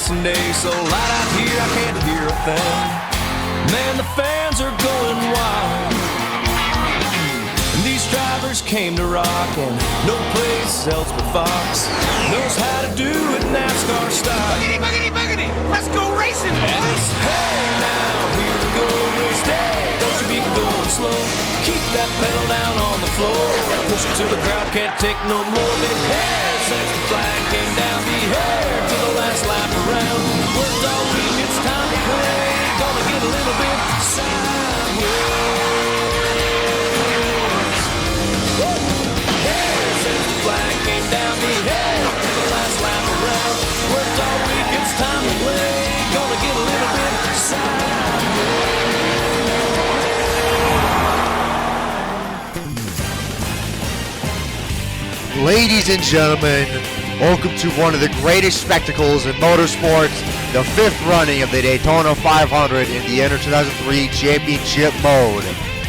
racing day, so loud out here I can't hear a thing. Man, the fans are going wild. And these drivers came to rock, and no place else but Fox knows how to do it NASCAR style. Buggity, buggity, buggity! Let's go racing, boys! Hey now, here we go, race day. Don't you be going slow. Keep that pedal down on the floor. Push it till the crowd can't take no more. Big hair since the flag came down. Be here to the last lap around. Worked all week, it's time to play. Gonna get a little bit sideways. Hair since the flag came down. Be here to the last lap around. Worked all week, it's time to play. Gonna get a little bit sideways. Ladies and gentlemen, welcome to one of the greatest spectacles in motorsports, the fifth running of the Daytona 500 in the NR2003 Championship Mode.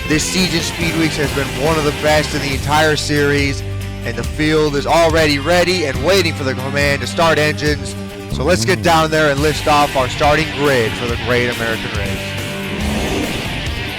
This season's Speed Weeks has been one of the best in the entire series, and the field is already ready and waiting for the command to start engines. So let's get down there and list off our starting grid for the Great American Race.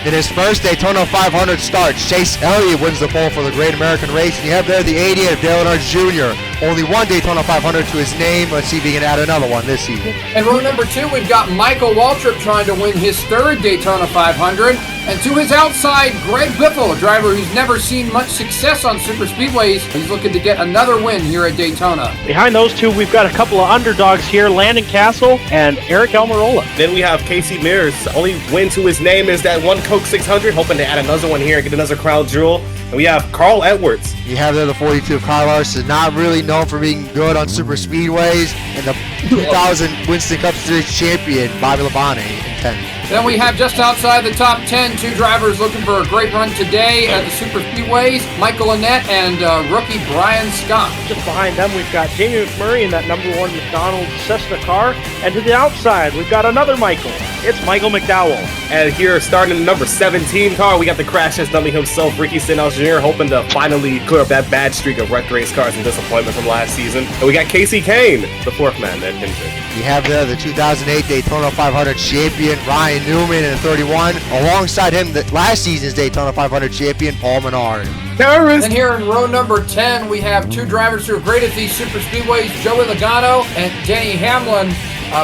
In his first Daytona 500 start, Chase Elliott wins the pole for the Great American Race, and you have there the 88 of Earnhardt Jr. Only one Daytona 500 to his name. Let's see if he can add another one this season. In row number 2, we've got Michael Waltrip trying to win his third Daytona 500. And to his outside, Greg Biffle, a driver who's never seen much success on super speedways. He's looking to get another win here at Daytona. Behind those two, we've got a couple of underdogs here, Landon Castle and Eric Almirola. Then we have Casey Mears. Only win to his name is that one Coke 600, hoping to add another one here and get another crown jewel. And we have Carl Edwards. You have there the 42 of Kyle Larson, not really known for being good on super speedways, and the 2000 Winston Cup Series champion, Bobby Labonte, in 10th. Then we have just outside the top 10, two drivers looking for a great run today at the super speedways, Michael Annett and rookie Brian Scott. Just behind them, we've got Jamie McMurray in that number 1 McDonald's Cessna car. And to the outside, we've got another Michael. It's Michael McDowell. And here, starting in the number 17 car, we got the crash test dummy himself, Ricky Stenhouse Jr., hoping to finally clear up that bad streak of wrecked race cars and disappointment from last season. And we got Casey Kane, the fourth man that finished it. You have there the 2008 Daytona 500 champion, Ryan Newman, in the 31. Alongside him, the last season's Daytona 500 champion, Paul Menard. Terrorist! And here in row number 10, we have two drivers who are great at these super speedways, Joey Logano and Denny Hamlin.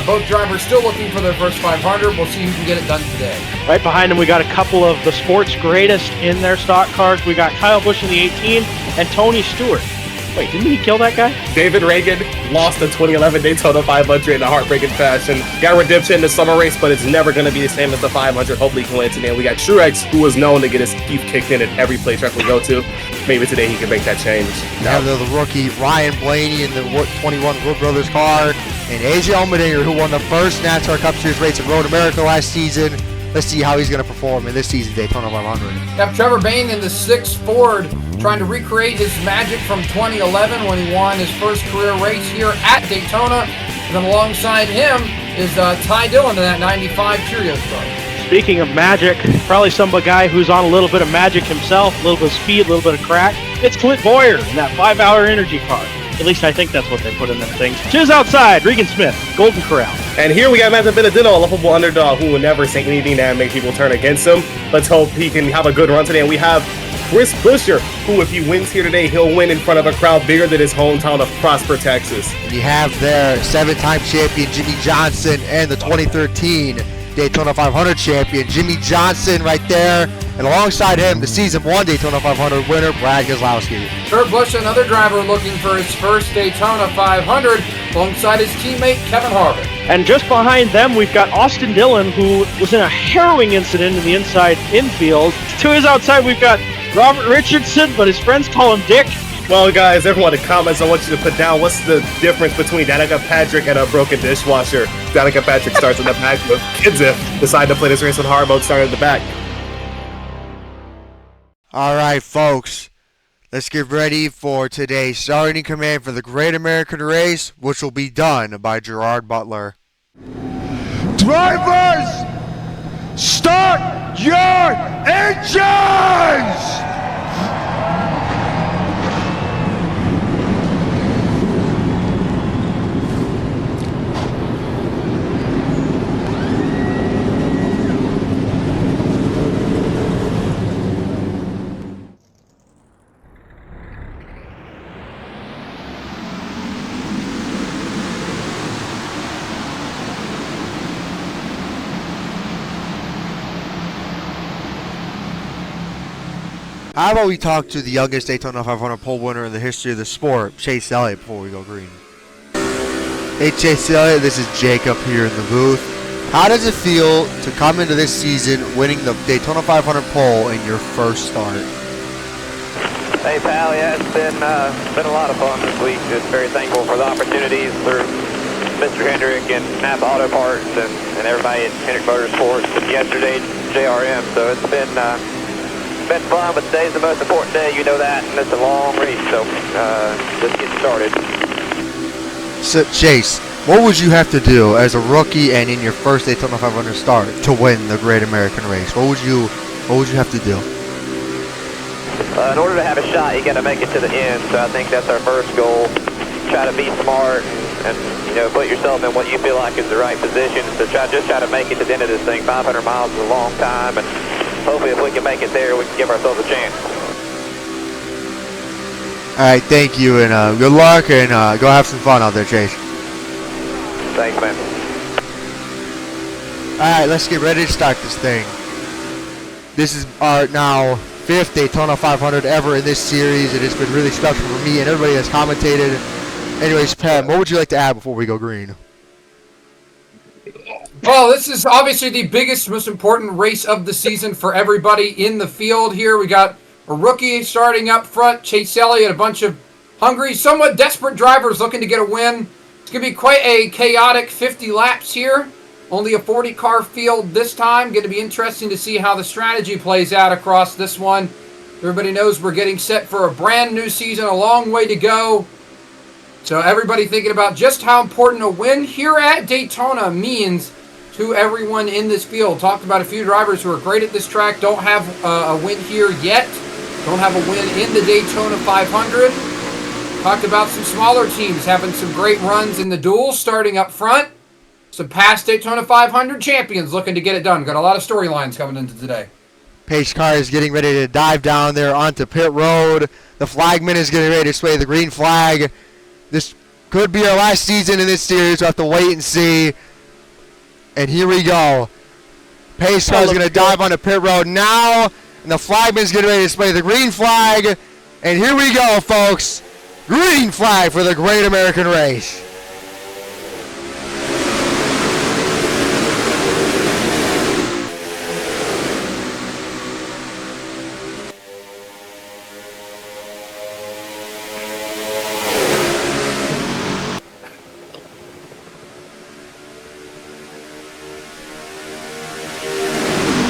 Both drivers still looking for their first 500. We'll see who can get it done today. Right behind them, we got a couple of the sport's greatest in their stock cars. We got Kyle Busch in the 18 and Tony Stewart. Wait, didn't he kill that guy? David Reagan lost the 2011 Daytona 500 in a heartbreaking fashion. Got redemption in the summer race, but it's never going to be the same as the 500. Hopefully he can win today. We got Truex, who was known to get his teeth kicked in at every play track we go to. Maybe today he can make that change. You have the rookie Ryan Blaney in the 21 Wood Brothers car, and AJ Allmendinger, who won the first NASCAR Cup Series race at Road America last season. Let's see how he's going to perform in this season's Daytona 500. Have Trevor Bayne in the 6 Ford trying to recreate his magic from 2011 when he won his first career race here at Daytona. And then alongside him is Ty Dillon in that 95 Cheerios car. Speaking of magic, probably some guy who's on a little bit of magic himself, a little bit of speed, a little bit of crack. It's Clint Bowyer in that 5-hour energy car. At least I think that's what they put in them things. To his outside, Regan Smith, Golden Corral. And here we got Matt Dibenedetto, a lovable underdog who will never say anything that make people turn against him. Let's hope he can have a good run today. And we have Chris Buescher, who if he wins here today, he'll win in front of a crowd bigger than his hometown of Prosper, Texas. And you have there 7-time champion Jimmie Johnson and the 2013 Daytona 500 champion Jimmie Johnson right there. And alongside him, the season 1 Daytona 500 winner, Brad Keselowski. Kurt Busch, another driver looking for his first Daytona 500 alongside his teammate Kevin Harvick. And just behind them, we've got Austin Dillon, who was in a harrowing incident in the inside infield. To his outside, we've got Robert Richardson, but his friends call him Dick. Well, guys, everyone in the comments, I want you to put down what's the difference between Danica Patrick and a broken dishwasher. Danica Patrick starts in the back, but kids decide to play this race with hard mode starting in the back. All right, folks, let's get ready for today's starting command for the Great American Race, which will be done by Gerard Butler. Drivers, start your engines! How about we talk to the youngest Daytona 500 pole winner in the history of the sport, Chase Elliott, before we go green. Hey Chase Elliott, this is Jacob here in the booth. How does it feel to come into this season winning the Daytona 500 pole in your first start? Hey pal, yeah, it's been a lot of fun this week. Just very thankful for the opportunities through Mr. Hendrick and Napa Auto Parts and everybody at Hendrick Motorsports and yesterday JRM. So it's been fun, but today's the most important day, you know that, and it's a long race, so just getting started. So Chase, what would you have to do as a rookie and in your first Daytona 500 start to win the Great American Race? What would you have to do? In order to have a shot, you got to make it to the end. So I think that's our first goal. Try to be smart and put yourself in what you feel like is the right position. So try to make it to the end of this thing. 500 miles is a long time, and hopefully if we can make it there, we can give ourselves a chance. All right, thank you, and good luck, and go have some fun out there, Chase. Thanks, man. All right, let's get ready to start this thing. This is our now 5th Daytona 500 ever in this series. It has been really special for me and everybody that's commentated. Anyways, Pam, what would you like to add before we go green? Well, this is obviously the biggest, most important race of the season for everybody in the field here. We got a rookie starting up front, Chase Elliott, a bunch of hungry, somewhat desperate drivers looking to get a win. It's going to be quite a chaotic 50 laps here. Only a 40-car field this time. Going to be interesting to see how the strategy plays out across this one. Everybody knows we're getting set for a brand new season, a long way to go. So everybody thinking about just how important a win here at Daytona means to everyone in this field. Talked about a few drivers who are great at this track, don't have a win here yet. Don't have a win in the Daytona 500. Talked about some smaller teams having some great runs in the duels starting up front. Some past Daytona 500 champions looking to get it done. Got a lot of storylines coming into today. Pace car is getting ready to dive down there onto pit road. The flagman is getting ready to sway the green flag. This could be our last season in this series. We'll have to wait and see. And here we go. Pace car is going to dive onto pit road now. And the flagman is getting ready to sway the green flag. And here we go, folks. Green flag for the Great American Race.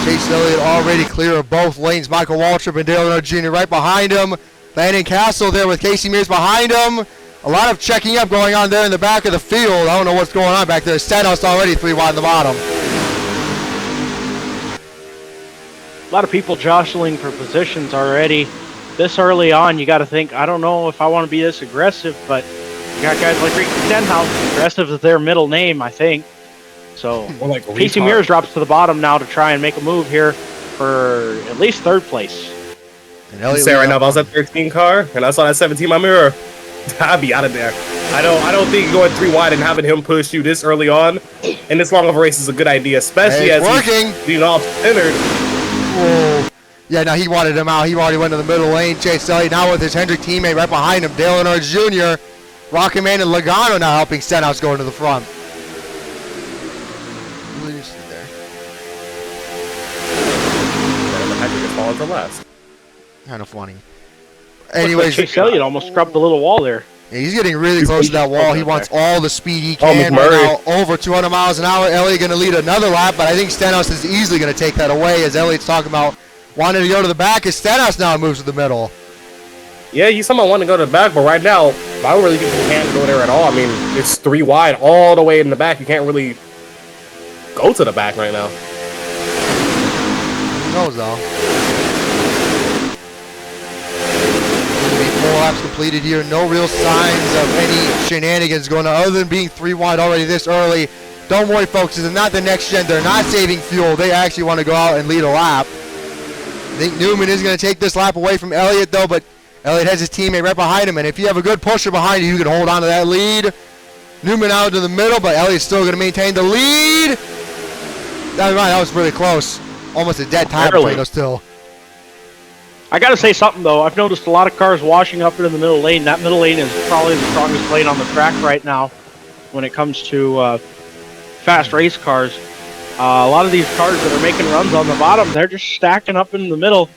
Chase Elliott already clear of both lanes. Michael Waltrip and Dale Earnhardt Jr. right behind him. Landon Castle there with Casey Mears behind him. A lot of checking up going on there in the back of the field. I don't know what's going on back there. Stenhouse already 3 wide in the bottom. A lot of people jostling for positions already. This early on, you got to think, I don't know if I want to be this aggressive, but you got guys like Ricky Stenhouse. Aggressive is their middle name, I think. So like Casey Mears drops to the bottom now to try and make a move here for at least 3rd place. I'm saying right now, if I was at 13 car and I saw that 17 in my mirror, I'd be out of there. I don't think going 3 wide and having him push you this early on and this long of a race is a good idea, especially as he's being off-centered. Yeah, now he wanted him out. He already went to the middle lane. Chase Elliott now with his Hendrick teammate right behind him, Dale Earnhardt Jr. Rocket Man and Logano now helping Stenhouse go into the front. Falling for last. Kind of funny. Anyways, Chase Elliott almost scrubbed the little wall there. Yeah, he's getting really close to that wall. He wants all the speed he can right now. Over 200 miles an hour. Elliott going to lead another lap, but I think Stenhouse is easily going to take that away as Elliott's talking about wanting to go to the back as Stenhouse now moves to the middle. Yeah, he's someone wanting to go to the back, but right now, I don't really think he can go there at all. I mean, it's 3 wide all the way in the back. You can't really go to the back right now. Who knows, though? 4 laps completed here. No real signs of any shenanigans going on other than being 3 wide already this early. Don't worry, folks. This is not the next gen. They're not saving fuel. They actually want to go out and lead a lap. I think Newman is going to take this lap away from Elliott, though, but Elliott has his teammate right behind him, and if you have a good pusher behind you, you can hold on to that lead. Newman out to the middle, but Elliott's still going to maintain the lead. That was really close. Almost a dead time between those two. I got to say something, though. I've noticed a lot of cars washing up into the middle lane. That middle lane is probably the strongest lane on the track right now when it comes to fast race cars. A lot of these cars that are making runs on the bottom, they're just stacking up in the middle.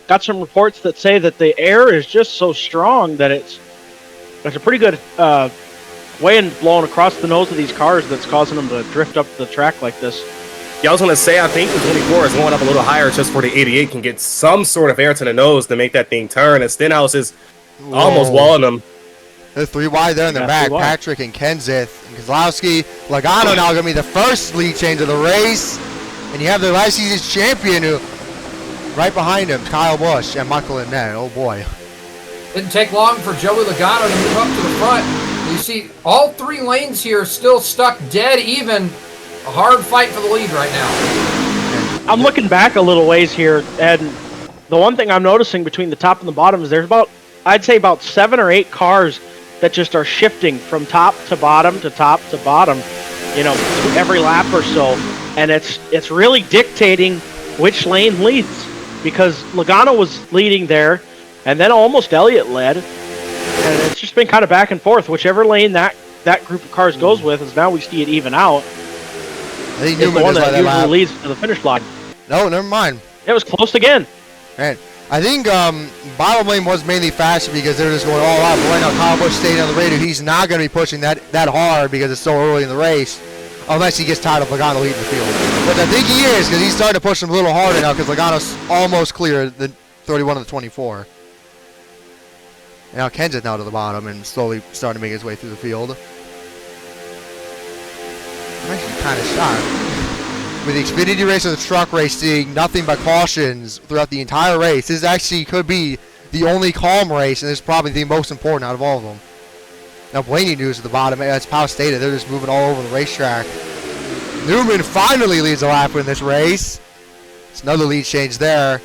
Got some reports that say that the air is just so strong that it's a pretty good wind blowing across the nose of these cars that's causing them to drift up the track like this. Yeah, I was going to say, I think the 24 is going up a little higher just for the 88 can get some sort of air to the nose to make that thing turn. And Stenhouse is almost walling them. There's 3 wide there in the back. Patrick and Kenseth and Keselowski. Logano now going to be the first lead change of the race. And you have the last season's champion who right behind him, Kyle Busch and Michael Annett. Oh boy. Didn't take long for Joey Logano to move up to the front. You see all 3 lanes here still stuck dead even. A hard fight for the lead right now. I'm looking back a little ways here, and the one thing I'm noticing between the top and the bottom is there's I'd say about 7 or 8 cars that just are shifting from top to bottom to top to bottom, every lap or so. And it's really dictating which lane leads, because Logano was leading there, and then almost Elliott led. And it's just been kind of back and forth. Whichever lane that group of cars goes with, is now we see it even out. I think Newman is the one that usually leads to the finish line. No, never mind. It was close again. Man, I think bottom lane was mainly faster because they were just going all out. But right now, Kyle Busch staying on the radio. He's not going to be pushing that hard because it's so early in the race, unless he gets tired of Logano leading the field. But I think he is, because he's starting to push him a little harder now because Logano's almost clear the 31 of the 24. And now Kenseth now to the bottom and slowly starting to make his way through the field. I'm actually kind of shocked. With the Xfinity race or the truck race seeing nothing but cautions throughout the entire race, this actually could be the only calm race, and it's probably the most important out of all of them. Now Blaney news at the bottom, as Powell stated, they're just moving all over the racetrack. Newman finally leads a lap in this race. It's another lead change there.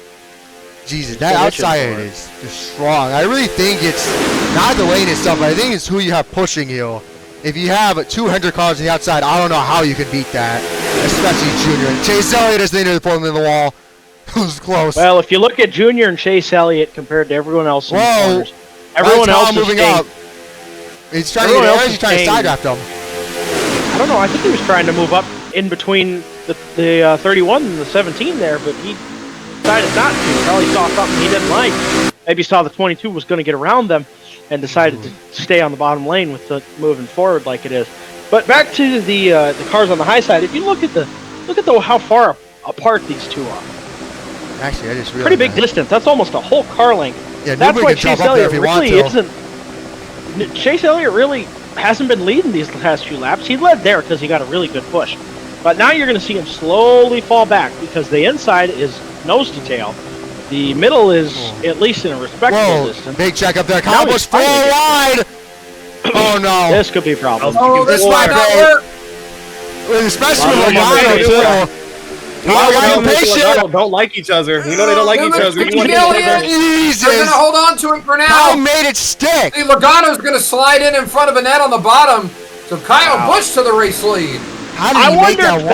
Jesus, that outside is just strong. I really think it's not the lane itself, but I think it's who you have pushing you. If you have 200 cars on the outside, I don't know how you can beat that, especially Junior. And Chase Elliott is near the pulling in the wall. It was close. Well, if you look at Junior and Chase Elliott compared to everyone else in the corners, everyone else is moving up. He's trying to side draft him. I don't know. I think he was trying to move up in between the 31 and the 17 there, but he decided not to. Probably saw something he didn't like. Maybe saw the 22 was going to get around them, and decided to stay on the bottom lane with the moving forward like it is. But back to the cars on the high side. If you look at how far apart these two are. Actually, I just realized pretty big distance. That's almost a whole car length. Yeah, that's why Chase Elliott really isn't. Chase Elliott really hasn't been leading these last few laps. He led there because he got a really good push. But now you're going to see him slowly fall back because the inside is nose to tail. The middle is at least in a respectable distance. Big check up there. Kyle Busch 4 wide. Oh no. This could be a problem. Oh, this might not work. Especially with Logano too. Logano don't like each other. We know they don't like each other. Jesus. They're going to hold on to it for now. Kyle made it stick. See, Logano's going to slide in front of Annett on the bottom. So Kyle Busch to the race lead. I wonder if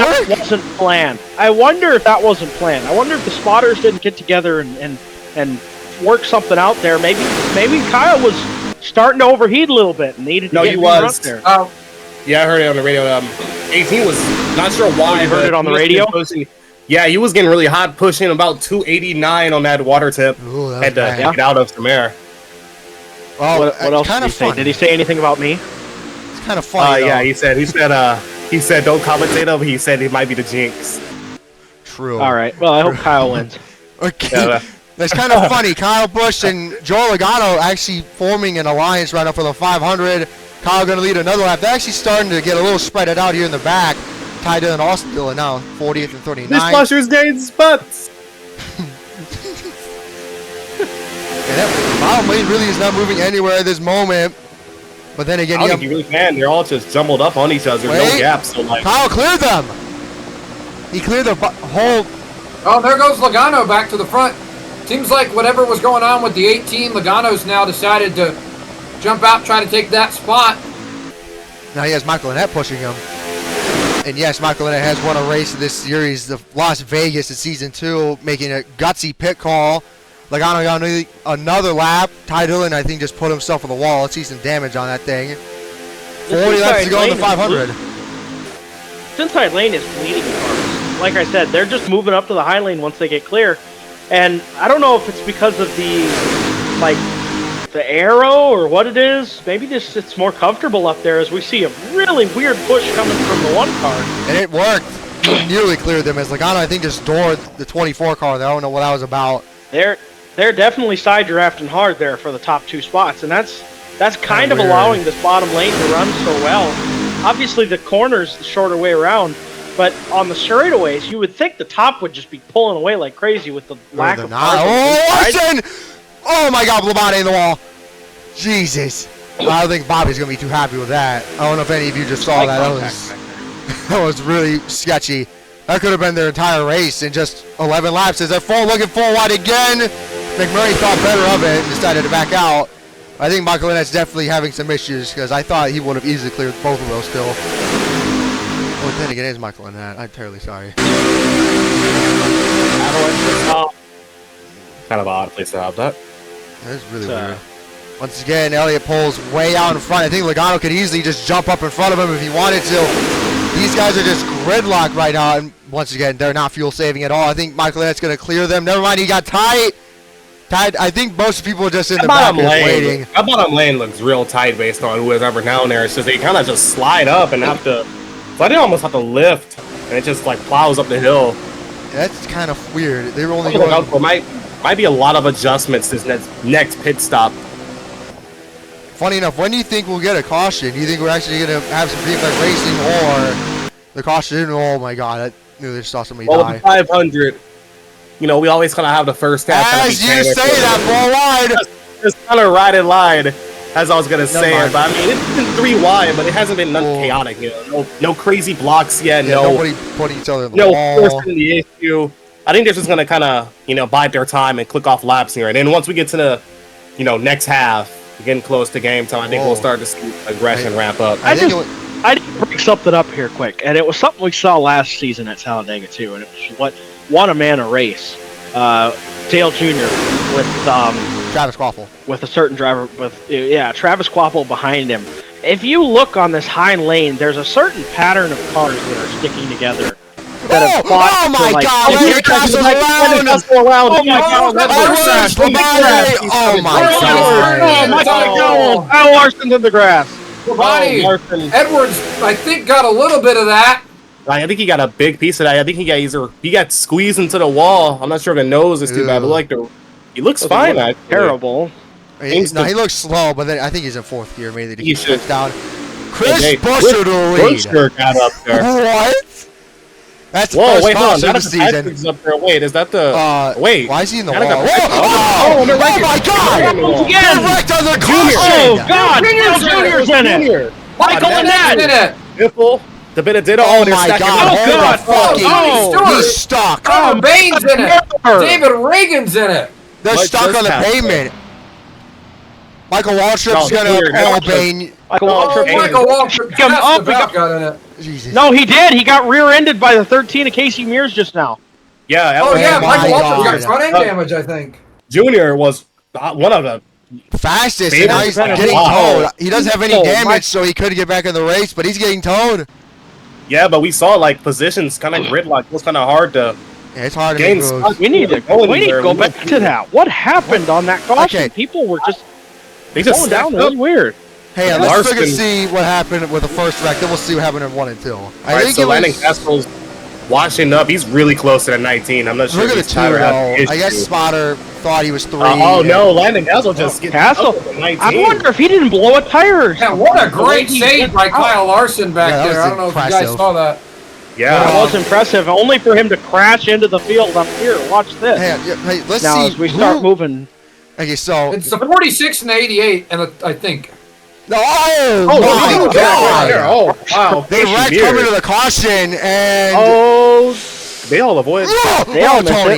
that wasn't planned. I wonder if the spotters didn't get together and work something out there. Maybe Kyle was starting to overheat a little bit and needed to get up there. Yeah, I heard it on the radio. 18 was not sure why. You heard it on the radio? Yeah, he was getting really hot, pushing about 289 on that water tip. Ooh, had to get out of some air. Oh, what else did he say? Did he say anything about me? It's kind of funny. Yeah, he said don't commentate him. He said it might be the jinx. True. All right. Well, I hope Kyle wins. Okay. That's kind of funny. Kyle Busch and Joel Logano actually forming an alliance right up for the 500. Kyle going to lead another lap. They're actually starting to get a little spread out here in the back. Ty Dillon and Austin Dillon now 40th and 39. This Buster's gained spots. That bottom lane really is not moving anywhere at this moment. But then again, I don't think you really can. They're all just jumbled up on each other. No gaps. So Kyle cleared them. He cleared the whole. Oh, there goes Logano back to the front. Seems like whatever was going on with the 18, Logano's now decided to jump out, try to take that spot. Now he has Michael Annett pushing him. And yes, Michael Annett has won a race of this series, the Las Vegas in Season 2, making a gutsy pit call. Logano got another lap. Ty Dillon, I think, just put himself on the wall. Let's see some damage on that thing. 40 laps to go in the 500. This inside lane is bleeding cars. Like I said, they're just moving up to the high lane once they get clear. And I don't know if it's because of the arrow or what it is. Maybe it's more comfortable up there as we see a really weird push coming from the 1 car. And it worked. He nearly cleared them as Logano, I think, just doored the 24 car there. I don't know what that was about. They're definitely side drafting hard there for the top 2 spots, and that's kind of allowing this bottom lane to run so well. Obviously, the corner's the shorter way around, but on the straightaways, you would think the top would just be pulling away like crazy with the lack of cars. Larson! Oh my God, Labonte in the wall. Jesus. I don't think Bobby's going to be too happy with that. I don't know if any of you just saw that. That was really sketchy. That could have been their entire race in just 11 laps. As they're looking full wide again. McMurray thought better of it and decided to back out. I think Michael Annett's definitely having some issues because I thought he would have easily cleared both of those still. Oh, then again, it is Michael Annett. I'm terribly sorry. Kind of an odd place to have that. That's really weird. Once again, Elliott pulls way out in front. I think Logano could easily just jump up in front of him if he wanted to. These guys are just gridlocked right now, and once again, they're not fuel saving at all. I think Michael Annett's going to clear them. Never mind, he got tight. I think most people are just in the back waiting. That bottom lane looks real tight based on who is ever down there. It's just they kind of just slide up and have to. So they almost have to lift, and it just like plows up the hill. Yeah, that's kind of weird. They were only going. Might be a lot of adjustments this next pit stop. Funny enough, when do you think we'll get a caution? Do you think we're actually going to have some defense racing or the caution? Oh my God, I knew they saw somebody die. Well, the 500, you know, we always kind of have the first half. As you say that, full wide. Just kind of ride it line, as I was going to say it. But I mean, it's been 3 wide, but it hasn't been nothing chaotic. You know, no crazy blocks yet. Yeah, nobody putting each other in the wall. No forcing the issue. I think they're just going to kind of, you know, bide their time and click off laps here. And then once we get to the, you know, next half, getting close to game time, I think we'll start to see aggression ramp up. I did bring something up here quick, and it was something we saw last season at Talladega too, and it was what won a man a race. Dale Jr. with Travis Quaffle. With a certain driver Travis Quaffle behind him. If you look on this high lane, there's a certain pattern of cars that are sticking together. Oh my God! Larry Castle's around! Oh my God! Oh my God! Kyle Larson's in the grass. Edwards, I think, got a little bit of that. I think he got a big piece of that. I think he got squeezed into the wall. I'm not sure if the nose is too bad, but he looks fine. Terrible. He looks slow, but then I think he's in 4th gear. Maybe he should down. Chris Buescher to the lead. Buescher got up there. What? That's wait, hold on. Danica Patrick's up there. Wait, is that the... wait. Why is he in the wall? Oh my God! Again! Direct on the caution! Oh, God! Junior's in it! Michael Annett in it! Biffle, Dibenedetto. Oh, my God! Oh, he's stuck! Oh, Bayne's in it! David Reagan's in it! They're stuck on the pavement. Michael Waltrip's gonna Bayne. Michael Waltrip got in it. Jesus. No, he did. He got rear-ended by the 13 of Casey Mears just now. Yeah. Michael Waltrip got front end damage, I think. Junior was one of the fastest, and now he's getting towed. He doesn't have any damage, so he could get back in the race, but he's getting towed. Yeah, but we saw like positions kind of gridlock. It was kind of hard to. Yeah, it's hard to make moves. We need to go back to that. What happened on that caution? Okay. People were just going down really weird. Hey, let's look and see what happened with the first wreck. Then we'll see what happened in 1 and 2. I think so Landon Castle's washing up. He's really close to the 19. I'm not sure. Look at the 2, though. I guess Spotter thought he was 3. No, Landon Castle just gets up to 19. I wonder if he didn't blow a tire. Yeah, what a great save by Kyle Larson back there. I don't know if you guys saw that. Yeah, that was impressive. Only for him to crash into the field up here. Watch this. Hey, let's now, see. As we start moving. Okay, so it's the 46 and the 88, and I think. No, my God! Oh, wow. They wrecked coming to the caution, and... they all avoided. Tony.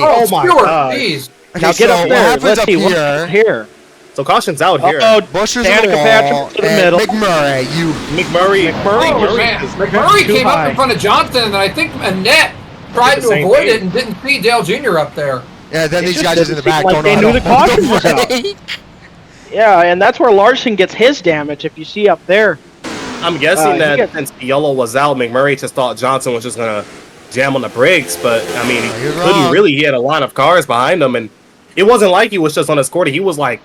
Oh, my God. Jeez. Okay, now get up there. What happens Let's up see what's here. So caution's out here. Busch's Danica Patrick to the middle. McMurray, McMurray came up in front of Johnson, and I think Annett tried to avoid it and didn't see Dale Jr. up there. Yeah, then It these just guys in the didn't seem back like don't they know knew how the to hold caution was out. brake. Yeah, and that's where Larson gets his damage. If you see up there, I'm guessing he that gets- since the yellow was out, McMurray just thought Johnson was just gonna jam on the brakes, but I mean, he You're couldn't wrong. really. He had a line of cars behind him, and it wasn't like he was just on his quarter. He was like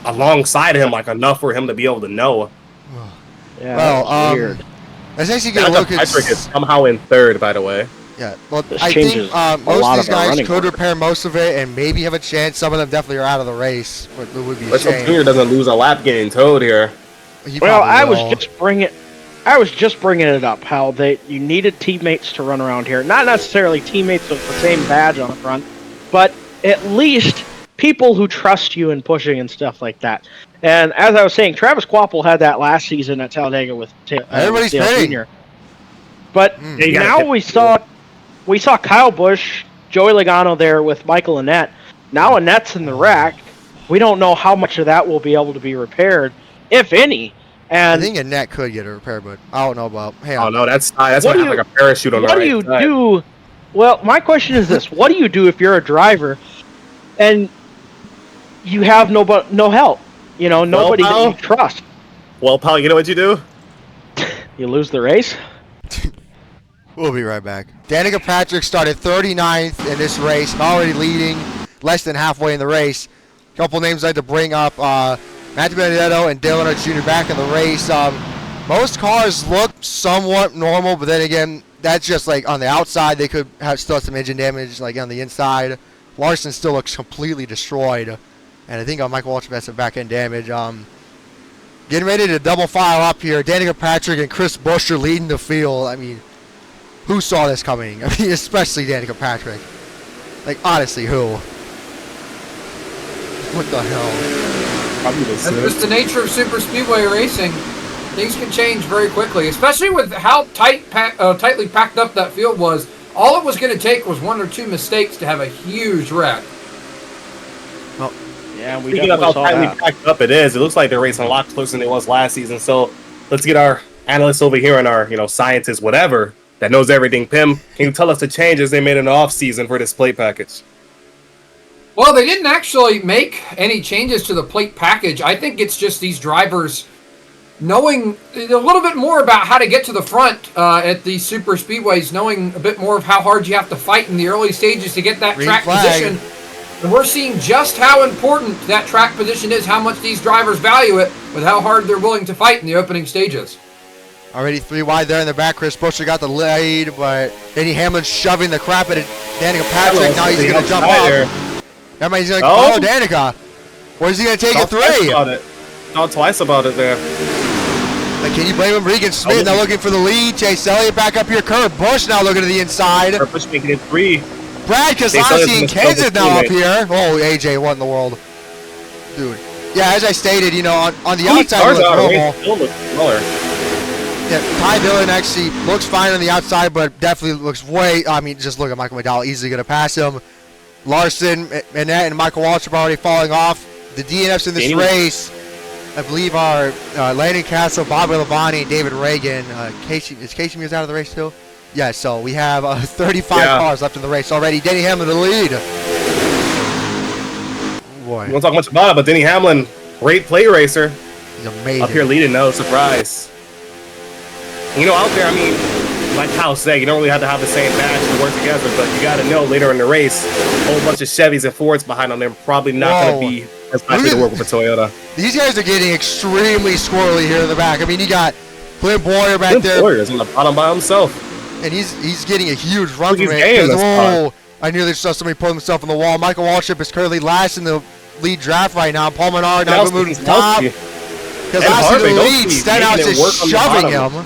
alongside him, like enough for him to be able to know. yeah, Well, that was weird. let's actually get a Danica look at. Patrick is somehow in third, by the way. Yeah, well, This I think changes most a of lot these of our guys running could order. repair most of it and maybe have a chance. Some of them definitely are out of the race. It would be a Let's hope shame. Junior doesn't lose a lap getting towed here. He Well, probably I will. was just bringing it up how you needed teammates to run around here. Not necessarily teammates with the same badge on the front, but at least people who trust you in pushing and stuff like that. And as I was saying, Travis Quapple had that last season at Talladega with Everybody's Dale pitting. Jr. But Yeah, you gotta now hit. we saw Kyle Busch, Joey Logano there with Michael Annett. Now Annett's in the wreck. We don't know how much of that will be able to be repaired, if any. I And think Annett could get a repair, but I don't know about. Hang Oh on. no, that's What gonna do have you- like a parachute on the what right do you side. do? Well, my question is this: what do you do if you're a driver and you have no help? You know, nobody that pal. you trust. Well, pal, you know what you do? You lose the race. We'll be right back. Danica Patrick started 39th in this race, and already leading less than halfway in the race. A couple names I'd like to bring up. Matt Dibenedetto and Dale Earnhardt Jr. back in the race. Most cars look somewhat normal, but then again, that's just like on the outside. They could still have some engine damage, like on the inside. Larson still looks completely destroyed, and I think Michael Waltrip has some back-end damage. Getting ready to double file up here. Danica Patrick and Chris Busch are leading the field. I mean, who saw this coming? I mean, especially Danica Patrick. Like, honestly, who? What the hell? Probably the That's same. just the nature of super speedway racing. Things can change very quickly, especially with how tightly packed up that field was. All it was going to take was one or two mistakes to have a huge wreck. Yeah, we Speaking of how definitely saw tightly that. packed up it is, it looks like they're racing a lot closer than it was last season. So let's get our analysts over here and our scientists, whatever, that knows everything. Pim, can you tell us the changes they made in the off season for this plate package? Well, they didn't actually make any changes to the plate package. I think it's just these drivers knowing a little bit more about how to get to the front at these super speedways, knowing a bit more of how hard you have to fight in the early stages to get that Green track flag. position. And we're seeing just how important that track position is, how much these drivers value it, with how hard they're willing to fight in the opening stages. Already 3 wide there in the back. Chris Buescher got the lead, but Denny Hamlin's shoving the crap out of Danica Patrick. Now he's going to jump up. That means he's going to follow Danica. Or is he going to take a 3? Thought twice about it there. Like, can you blame him? Regan Smith now looking for the lead. Chase Elliott back up here. Kurt Busch now looking to the inside. Busch making it 3. Brad Keselowski and Kansas now up here. Oh, AJ, what in the world? Dude. Yeah, as I stated, on the outside it looks normal. Still looks smaller. Yeah, Ty Dillon actually looks fine on the outside, but definitely looks just look at Michael McDowell, easily going to pass him. Larson, Annett, and Michael Waltrip already falling off. The DNFs in this race, I believe, are Landon Castle, Bobby Labonte, and David Reagan. Is Casey Muse out of the race still? Yeah, so we have 35 cars left in the race already. Denny Hamlin to the lead. Boy, We won't talk much about it, but Denny Hamlin, great play racer. he's amazing. Up here leading, no surprise. And, out there, I mean, like Kyle said, you don't really have to have the same badge to work together, but you got to know later in the race, a whole bunch of Chevys and Fords behind them, they're probably not going to be as likely to work with a Toyota. These guys are getting extremely squirrely here in the back. I mean, you got Clint Bowyer back there. Clint Bowyer is on the bottom by himself. And he's getting a huge run Look, from he's it. gaining Because, this I nearly saw somebody pull himself on the wall. Michael Waltrip is currently last in the lead draft right now. Paul Menard now moving to the top. Because last in the lead, Stenhouse is shoving him.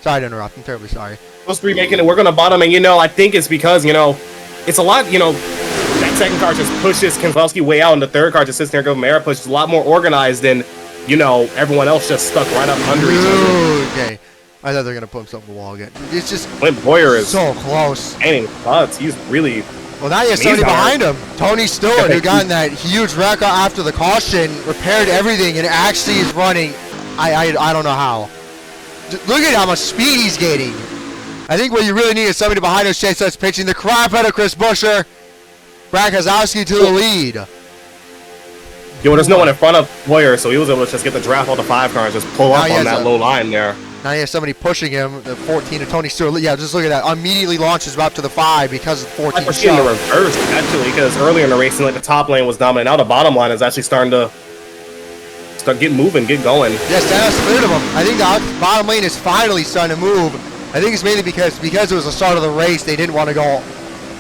Sorry to interrupt. I'm terribly sorry. Those three making it work on the bottom, and I think it's because it's a lot. That second car just pushes Keselowski way out, and the third car just sits there and goes Mara pushes a lot more organized than everyone else just stuck right up under each other. Okay. I thought they were going to put himself on the wall again. It's just Clint Bowyer is so close. gaining spots. He's really. Well, now you have somebody behind him. Tony Stewart, who got in that huge wreck after the caution, repaired everything, and actually is running. I don't know how. Look at how much speed he's gaining. I think what you really need is somebody behind him. Chase that's pitching the crap out of Chris Buescher. Brad Keselowski to the lead. Yo, there's no one in front of Bowyer, so he was able to just get the draft on the 5 car and just pull up on that low line there. Now he has somebody pushing him, the 14 of Tony Stewart. Yeah, just look at that. Immediately launches up to the 5 because of 14. We're seeing the reverse, actually, because earlier in the racing, like the top lane was dominant. Now the bottom line is actually starting to get moving, get going. Yes, that's clear of him. I think the bottom lane is finally starting to move. I think it's mainly because it was the start of the race, they didn't want to go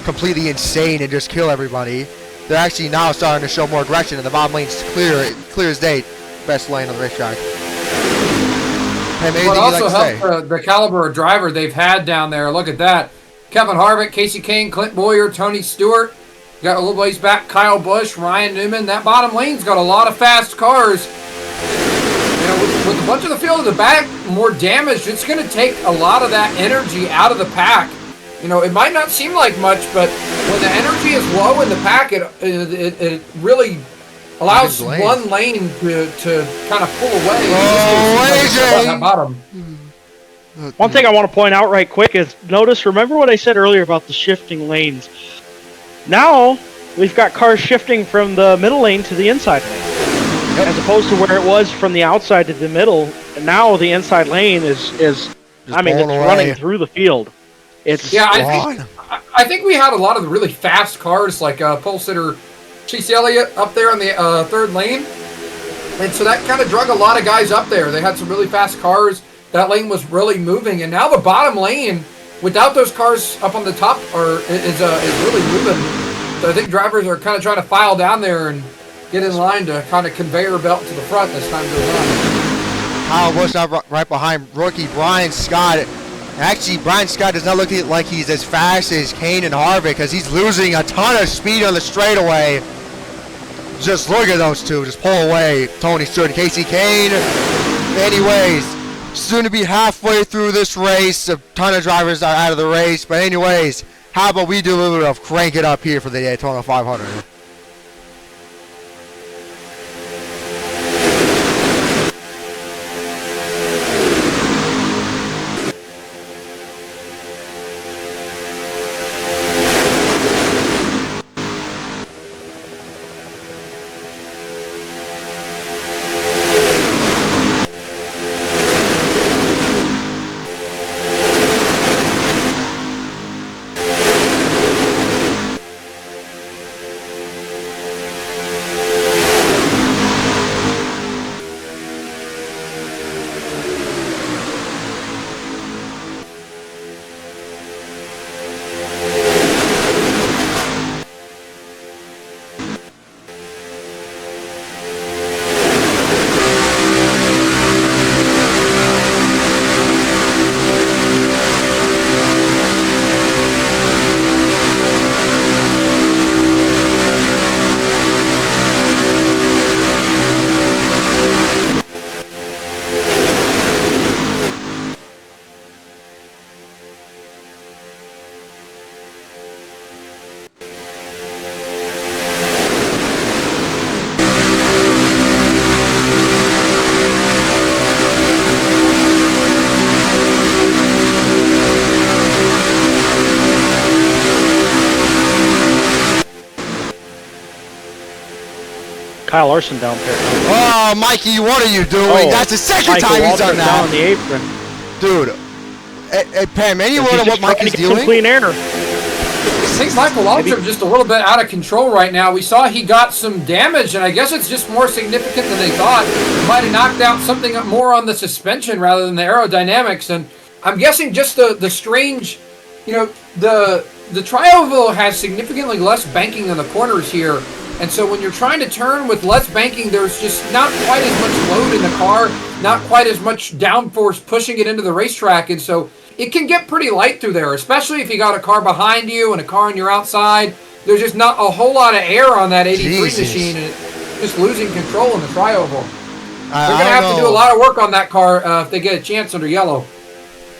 completely insane and just kill everybody. They're actually now starting to show more direction, and the bottom lane's clear as day. Best lane on the racetrack. Hey, what also helped the caliber of driver they've had down there. Look at that. Kevin Harvick, Casey Kane, Clint Bowyer, Tony Stewart. Got a little ways back, Kyle Busch, Ryan Newman. That bottom lane's got a lot of fast cars. You know, with a bunch of the field at the back more damaged, it's going to take a lot of that energy out of the pack. You know, it might not seem like much, but when the energy is low in the pack, it really allows one lane to kind of pull away. That bottom. One thing I want to point out right quick is remember what I said earlier about the shifting lanes. Now we've got cars shifting from the middle lane to the inside lane, as opposed to where it was from the outside to the middle. And now the inside lane is it's running through the field. I think we had a lot of the really fast cars like pole sitter Chase Elliott up there on the third lane, and so that kind of drug a lot of guys up there. They had some really fast cars. That lane was really moving, and now the bottom lane, without those cars up on the top, is really moving. So I think drivers are kind of trying to file down there and get in line to kind of conveyor belt to the front as time goes on. Kyle Busch now right behind rookie Brian Scott. Actually, Brian Scott does not look like he's as fast as Kane and Harvick because he's losing a ton of speed on the straightaway. Just look at those two. Just pull away. Tony Stewart and Casey Kane. Anyways, soon to be halfway through this race. A ton of drivers are out of the race. But anyways, how about we do a little bit of crank it up here for the Daytona 500. Kyle Larson down there. Oh, Mikey, what are you doing? That's the second time he's done that. Down the apron. Dude, Pam, anyone know what Mikey's doing? Clean air. I think Michael Waltrip just a little bit out of control right now. We saw he got some damage, and I guess it's just more significant than they thought. He might have knocked out something more on the suspension rather than the aerodynamics, and I'm guessing just the strange, you know, the tri-oval has significantly less banking than the corners here. And so when you're trying to turn with less banking, there's just not quite as much load in the car, not quite as much downforce pushing it into the racetrack. And so it can get pretty light through there, especially if you got a car behind you and a car on your outside. There's just not a whole lot of air on that 83 machine, and it's just losing control in the tri-oval. They're going to have to do a lot of work on that car if they get a chance under yellow.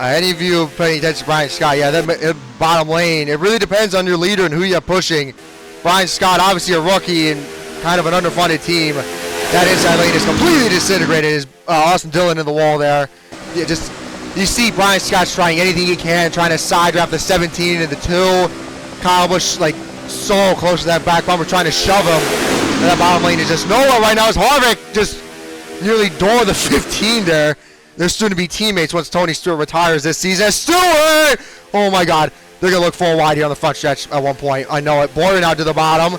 Any of you paying attention to Brian Scott, yeah, that bottom lane, it really depends on your leader and who you're pushing. Brian Scott, obviously a rookie and kind of an underfunded team. That inside lane is completely disintegrated. Is Austin Dillon in the wall there. You see Brian Scott's trying anything he can, trying to side draft the 17 and the 2. Kyle Busch like so close to that back bumper, trying to shove him. And that bottom lane is just nowhere right now as Harvick just nearly door the 15 there. They're soon to be teammates once Tony Stewart retires this season. Stewart! Oh my God. They're going to look full wide here on the front stretch at one point. I know it. Bowyer now to the bottom.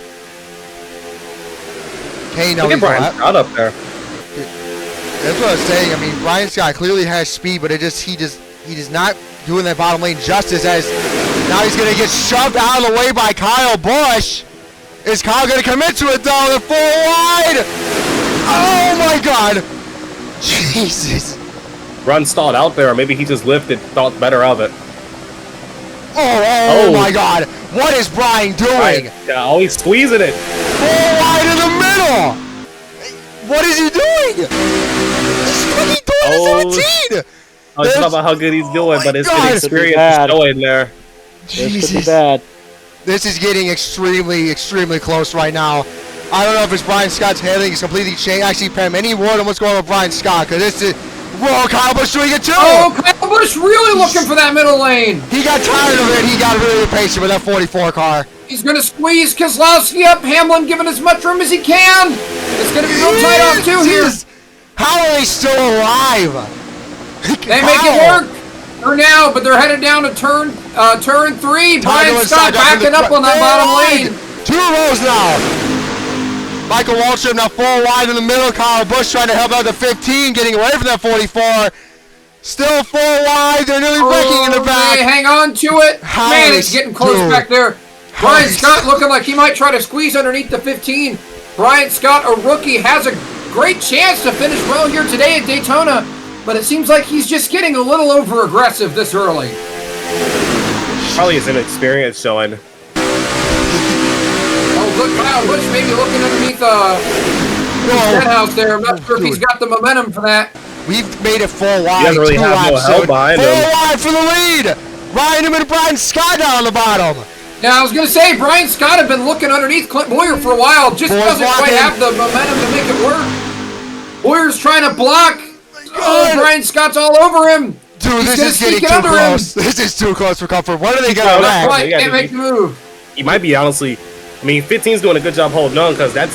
Kane now. Look at Brian Scott up there. That's what I was saying. I mean, Brian Scott clearly has speed, but he does not doing that bottom lane justice, as now he's going to get shoved out of the way by Kyle Busch. Is Kyle going to commit to it though? They're full wide. Oh my God. Jesus. Run stalled out there, or maybe he just lifted, thought better of it. Oh my God. What is Brian doing? Yeah, he's squeezing it. Full wide in the middle. What is he doing? He's doing 17. I was talking about how good he's doing, but his experience is showing there. Jesus. Bad. This is getting extremely, extremely close right now. I don't know if it's Brian Scott's handling is completely changed. Actually, Pam, any word on what's going on with Brian Scott? Because this is... Whoa, Kyle Busch doing it too! Oh, Kyle Busch really looking for that middle lane. He got tired of it. He got really impatient with that 44 car. He's going to squeeze Keselowski up. Hamlin giving as much room as he can. It's going to be real tight off too here. How are they still alive? They make it work for now, but they're headed down to turn 3. Brian Scott backing up on that bottom lane. 2 rows now. Michael Waltrip now full wide in the middle. Kyle Busch trying to help out the 15, getting away from that 44. Still full wide. They're nearly wrecking in the back. They hang on to it. Man, it's getting close back there. Brian Scott looking like he might try to squeeze underneath the 15. Brian Scott, a rookie, has a great chance to finish well here today at Daytona, but it seems like he's just getting a little over-aggressive this early. Probably his inexperience showing. Oh, look, Kyle Busch maybe looking underneath the house there. I'm not sure if he's got the momentum for that. We've made it full wide. He doesn't really have no help behind him. Full wide for the lead. Ryan Newman and Brian Scott down on the bottom. Yeah, I was going to say, Brian Scott had been looking underneath Clint Bowyer for a while. Just doesn't quite have the momentum to make it work. Boyer's trying to block. Oh, Brian Scott's all over him. Dude, this is getting too close. This is too close for comfort. What are they going to wreck? Right, can't make the move. He might be, honestly. I mean, 15's doing a good job holding on, because that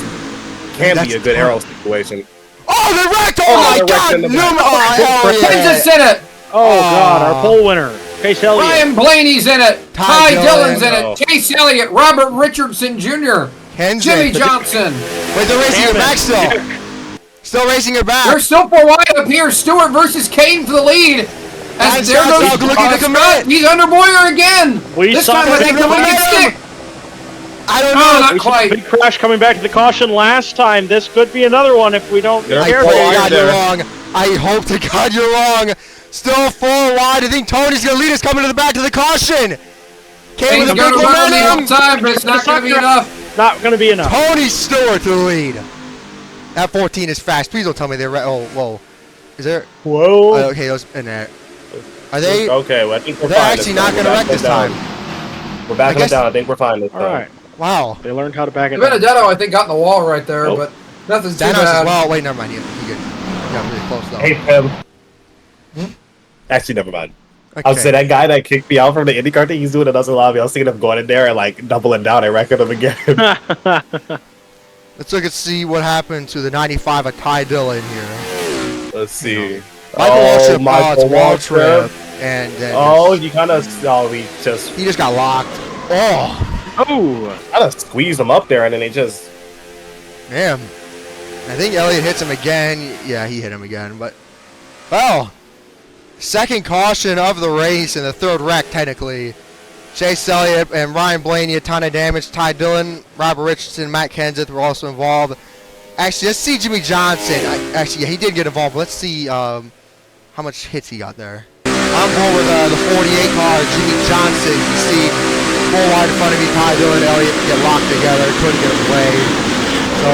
can be a good arrow situation. Oh, they wrecked! Oh, my God! Newman! Oh, Kansas in it! Oh, God, our pole winner. Chase Elliott. Ryan Blaney's in it. Ty Dillon's in it. Chase Elliott. Robert Richardson Jr. Jimmie Johnson. Wait, they're racing it back still. Still racing it back. They're still for wide up here. Stewart versus Kane for the lead. As there goes Scott. He's under Boyer again. This time I think the wicked stick. I don't know. Not quite. Big crash coming back to the caution last time. This could be another one if we don't get careful. I hope to God you're wrong. Still full wide. I think Tony's going to lead us coming to the back to the caution. Kane with a big momentum. Time, but it's not going to be enough. Not going to be enough. Tony Stewart to the lead. That 14 is fast. Please don't tell me they're oh, whoa. Is there? Whoa. Okay, those in there. Are they? Okay, well, I think we're they're actually not going to wreck this time. We're backing it down. I think we're fine this time. All right. Wow. They learned how to back it down. Dibenedetto, I think, got in the wall right there, but nothing's too Danos bad. as well. Wait, never mind. He got really close though. Hey, Pim. Actually, never mind. Okay. I would say that guy that kicked me out from the IndyCar thing, he's doing another lobby. I was thinking of going in there and like doubling down and wrecking him again. Let's look and see what happened to the 95 of Ty Dillon here. Let's see. Michael Waltrip. And then he kind of. He just got locked. Kind of squeezed him up there, and then he just. Damn. I think Elliott hits him again. Yeah, he hit him again. But, well, second caution of the race and the third wreck, technically. Chase Elliott and Ryan Blaney, a ton of damage. Ty Dillon, Robert Richardson, Matt Kenseth were also involved. Actually, let's see Jimmie Johnson. He did get involved. But let's see how much hits he got there. On board with the 48 car, Jimmie Johnson. You see full wide in front of me, Ty Dillon and Elliott get locked together. Couldn't get away. So,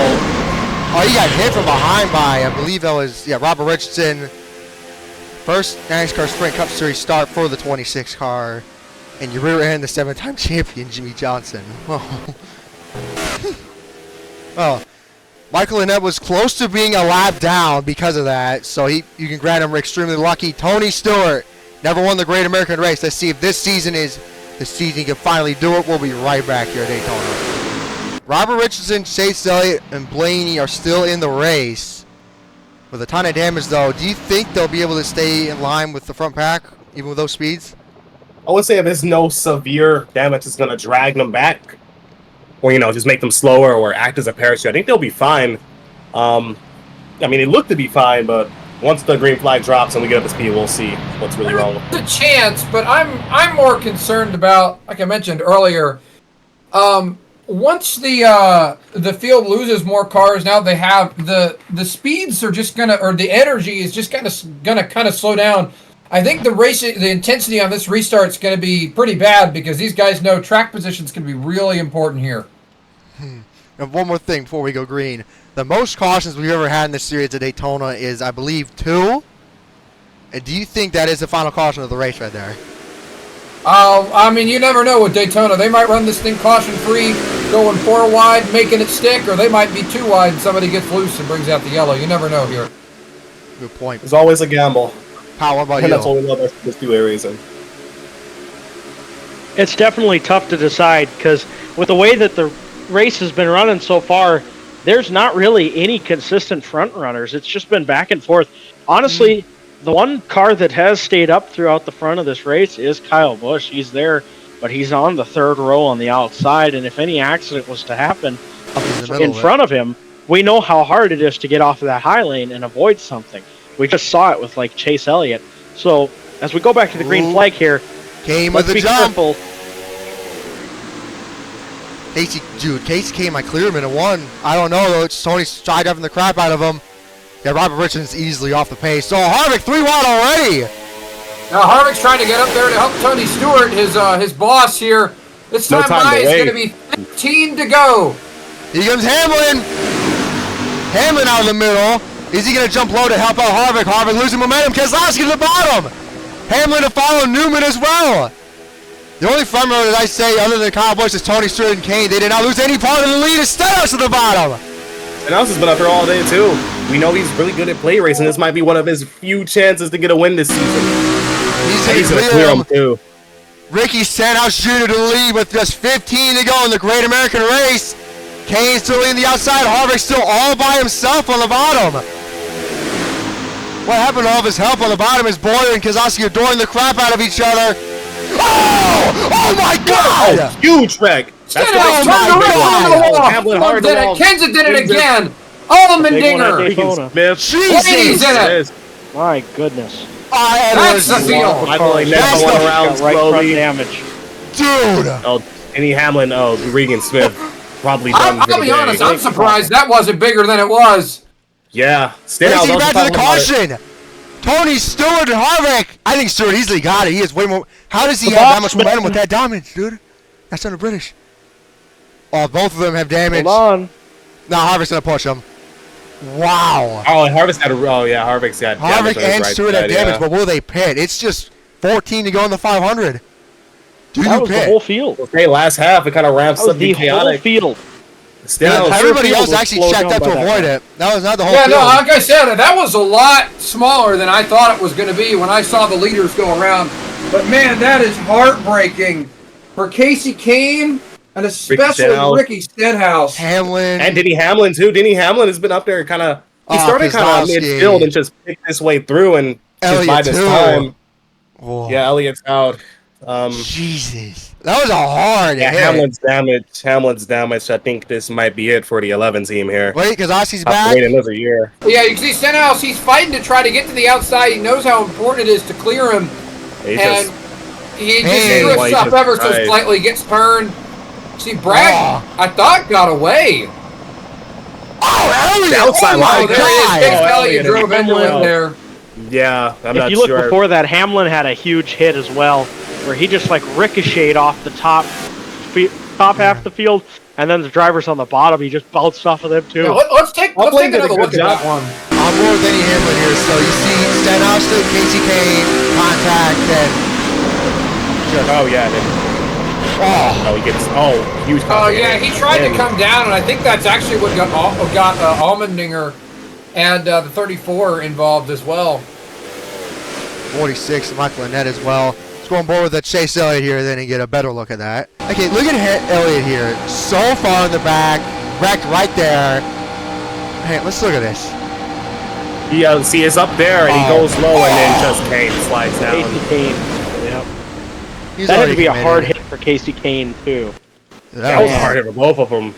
he got hit from behind by, I believe that was, Robert Richardson. First NASCAR Sprint Cup Series start for the 26 car. And you rear end the 7-time champion, Jimmie Johnson. Well, Michael Annett was close to being a lap down because of that. So you can grant him extremely lucky. Tony Stewart never won the Great American Race. Let's see if this season is the season can finally do it. We'll be right back here at Daytona. Robert Richardson, Chase Elliott, and Blaney are still in the race. With a ton of damage, though, do you think they'll be able to stay in line with the front pack, even with those speeds? I would say if there's no severe damage that's going to drag them back, or, just make them slower or act as a parachute, I think they'll be fine. I mean, it looked to be fine, but once the green flag drops and we get up to speed, we'll see what's really wrong with it. There's a chance, but I'm more concerned about, like I mentioned earlier, once the field loses more cars, now they have the speeds are just gonna, or the energy is just gonna kind of slow down. I think the intensity on this restart is gonna be pretty bad because these guys know track position is gonna be really important here. And one more thing before we go green. The most cautions we've ever had in this series at Daytona is, I believe, 2. And do you think that is the final caution of the race right there? I mean, you never know with Daytona. They might run this thing caution-free, going 4 wide, making it stick, or they might be 2 wide and somebody gets loose and brings out the yellow. You never know here. Good point. There's always a gamble. How about you? And that's what we love this 2 areas in. It's definitely tough to decide because with the way that the race has been running so far, there's not really any consistent front runners. It's just been back and forth. Honestly, the one car that has stayed up throughout the front of this race is Kyle Busch. He's there, but he's on the 3rd row on the outside, and if any accident was to happen in front of him, we know how hard it is to get off of that high lane and avoid something. We just saw it with, like, Chase Elliott. So, as we go back to the green flag here, let's be careful. Casey came, I cleared him in a 1. I don't know, though. It's Tony skydiving the crap out of him. Yeah, Robert Richardson's easily off the pace. So Harvick 3 wide already. Now Harvick's trying to get up there to help Tony Stewart, his boss here. This time by is going to be 15 to go. Here comes Hamlin. Hamlin out of the middle. Is he going to jump low to help out Harvick? Harvick losing momentum. Keselowski to the bottom. Hamlin to follow Newman as well. The only front runner that I say other than Kyle Busch is Tony Stewart and Kane. They did not lose any part of the lead. It's Stenhouse to the bottom. Stenhouse has been up here all day, too. We know he's really good at play racing. This might be one of his few chances to get a win this season. He's going to clear him, too. Ricky Stenhouse Jr. to lead with just 15 to go in the Great American Race. Kane still leading the outside. Harvick still all by himself on the bottom. What happened to all of his help on the bottom is Bowyer and Keselowski adoring the crap out of each other. Oh! Oh my God! Oh, huge wreck. That's Kenza did it again. Allmendinger. Jesus. In it. My goodness. That's the deal. I believe never went around slowly. Damage. Dude. Oh, Denny Hamlin. Oh, Regan Smith. Probably done. I'll be honest. I'm surprised that wasn't bigger than it was. Yeah. Racing back to the caution. Tony Stewart and Harvick. I think Stewart easily got it. He is way more. How does he have that much momentum with that damage, dude? That's under British. Oh, both of them have damage. Hold on. Now Harvick's gonna push him. Wow. Oh, and Harvick's got a. Oh yeah, Harvick's got. Harvick and Stewart have damage, but will they pit? It's just 14 to go in the 500. Do that you was pit? The whole field. Okay, last half it kind of ramps up the chaotic. Whole field. Everybody else actually checked up to avoid it. That was not the whole field. Yeah, no, like I said, that was a lot smaller than I thought it was going to be when I saw the leaders go around. But man, that is heartbreaking for Casey Kane and especially Ricky Stenhouse. Hamlin. And Denny Hamlin too. Denny Hamlin has been up there kind of. He started kind of midfield and just picked his way through, and just by this time. Whoa. Yeah, Elliott's out. Jesus. That was a hard hit. Hamlin's damage. I think this might be it for the 11 team here. Wait, because Ossie's back? Wait another year. Yeah, you can see Stenhouse. He's fighting to try to get to the outside. He knows how important it is to clear him. He just drifts up ever so slightly, gets turned. See, Bragg, I thought, got away. Oh, Elliott! The outside line. There he is. Elliott drove into him there. Yeah, I'm not sure. If you look before that, Hamlin had a huge hit as well, where he just like ricocheted off the top half of the field, and then the drivers on the bottom, he just bounced off of them too. Yeah, let's take another look at that one. I'm more with Denny Hamlin here, so you see Stenhouse to Casey Kane, contact, and... Oh, yeah, he gets... Oh, huge contact. Oh, yeah, he tried to come down, and I think that's actually what got Allmendinger and the 34 involved as well. 46, Michael Annett as well. Let's go on board with the Chase Elliott here then and get a better look at that. Okay, look at Elliott here. So far in the back. Wrecked right there. Hey, let's look at this. See, it's up there, and he goes low, and then just Kane slides down. Casey Kane. Yep. He's That had to already be a committed. hard hit for Casey Kane, too. That was a hard hit for both of them.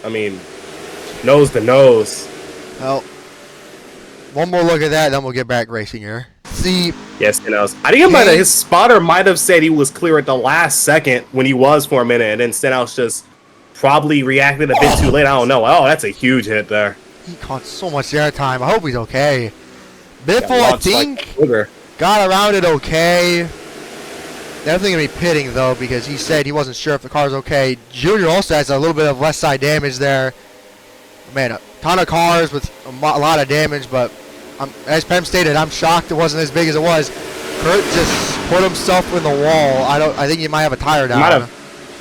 I mean, nose to nose. Well, one more look at that, then we'll get back racing here. See, yes, Stenhouse. I think his spotter might have said he was clear at the last second when he was for a minute, and then Stenhouse just probably reacted a bit too late. I don't know. Oh, that's a huge hit there. he caught so much airtime. I hope he's okay. Biffle, I think, got around it okay. Definitely going to be pitting, though, because he said he wasn't sure if the car's okay. Junior also has a little bit of left side damage there. Man, a ton of cars with a lot of damage, but as Pem stated, I'm shocked it wasn't as big as it was. Kurt just put himself in the wall. I think he might have a tire down. I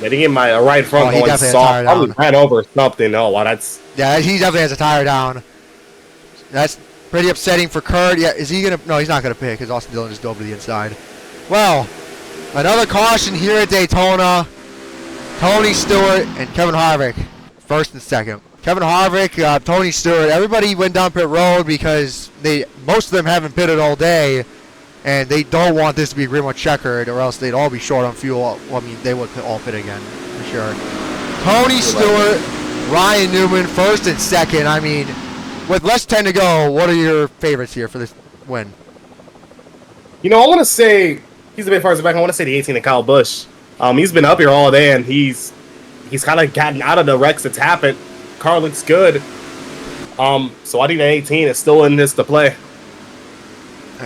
think he might right front going soft. Probably ran over something. Oh, well, that's... Yeah, he definitely has a tire down. That's pretty upsetting for Kurt. Yeah, is he going to... No, he's not going to pick because Austin Dillon just dove to the inside. Well, another caution here at Daytona. Tony Stewart and Kevin Harvick, first and second. Kevin Harvick, Tony Stewart, everybody went down pit road because most of them haven't pitted all day, and they don't want this to be pretty much checkered, or else they'd all be short on fuel. Well, I mean, they would all pit again, for sure. Tony Stewart, Ryan Newman, first and second. I mean, with less 10 to go, what are your favorites here for this win? You know, I want to say, he's a bit farther back, I want to say the 18 of Kyle Busch. He's been up here all day, and he's kind of gotten out of the wrecks that's happened. Car looks good. So I think the 18 is still in this to play.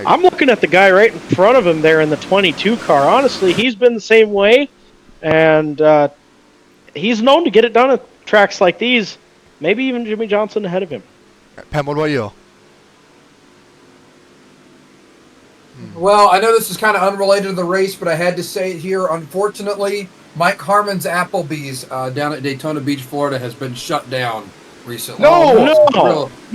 I'm looking at the guy right in front of him there in the 22 car. Honestly, he's been the same way, and he's known to get it done at tracks like these. Maybe even Jimmie Johnson ahead of him. Pam, what about you? Well, I know this is kind of unrelated to the race, but I had to say it here. Unfortunately, Mike Harmon's Applebee's down at Daytona Beach, Florida, has been shut down recently. It's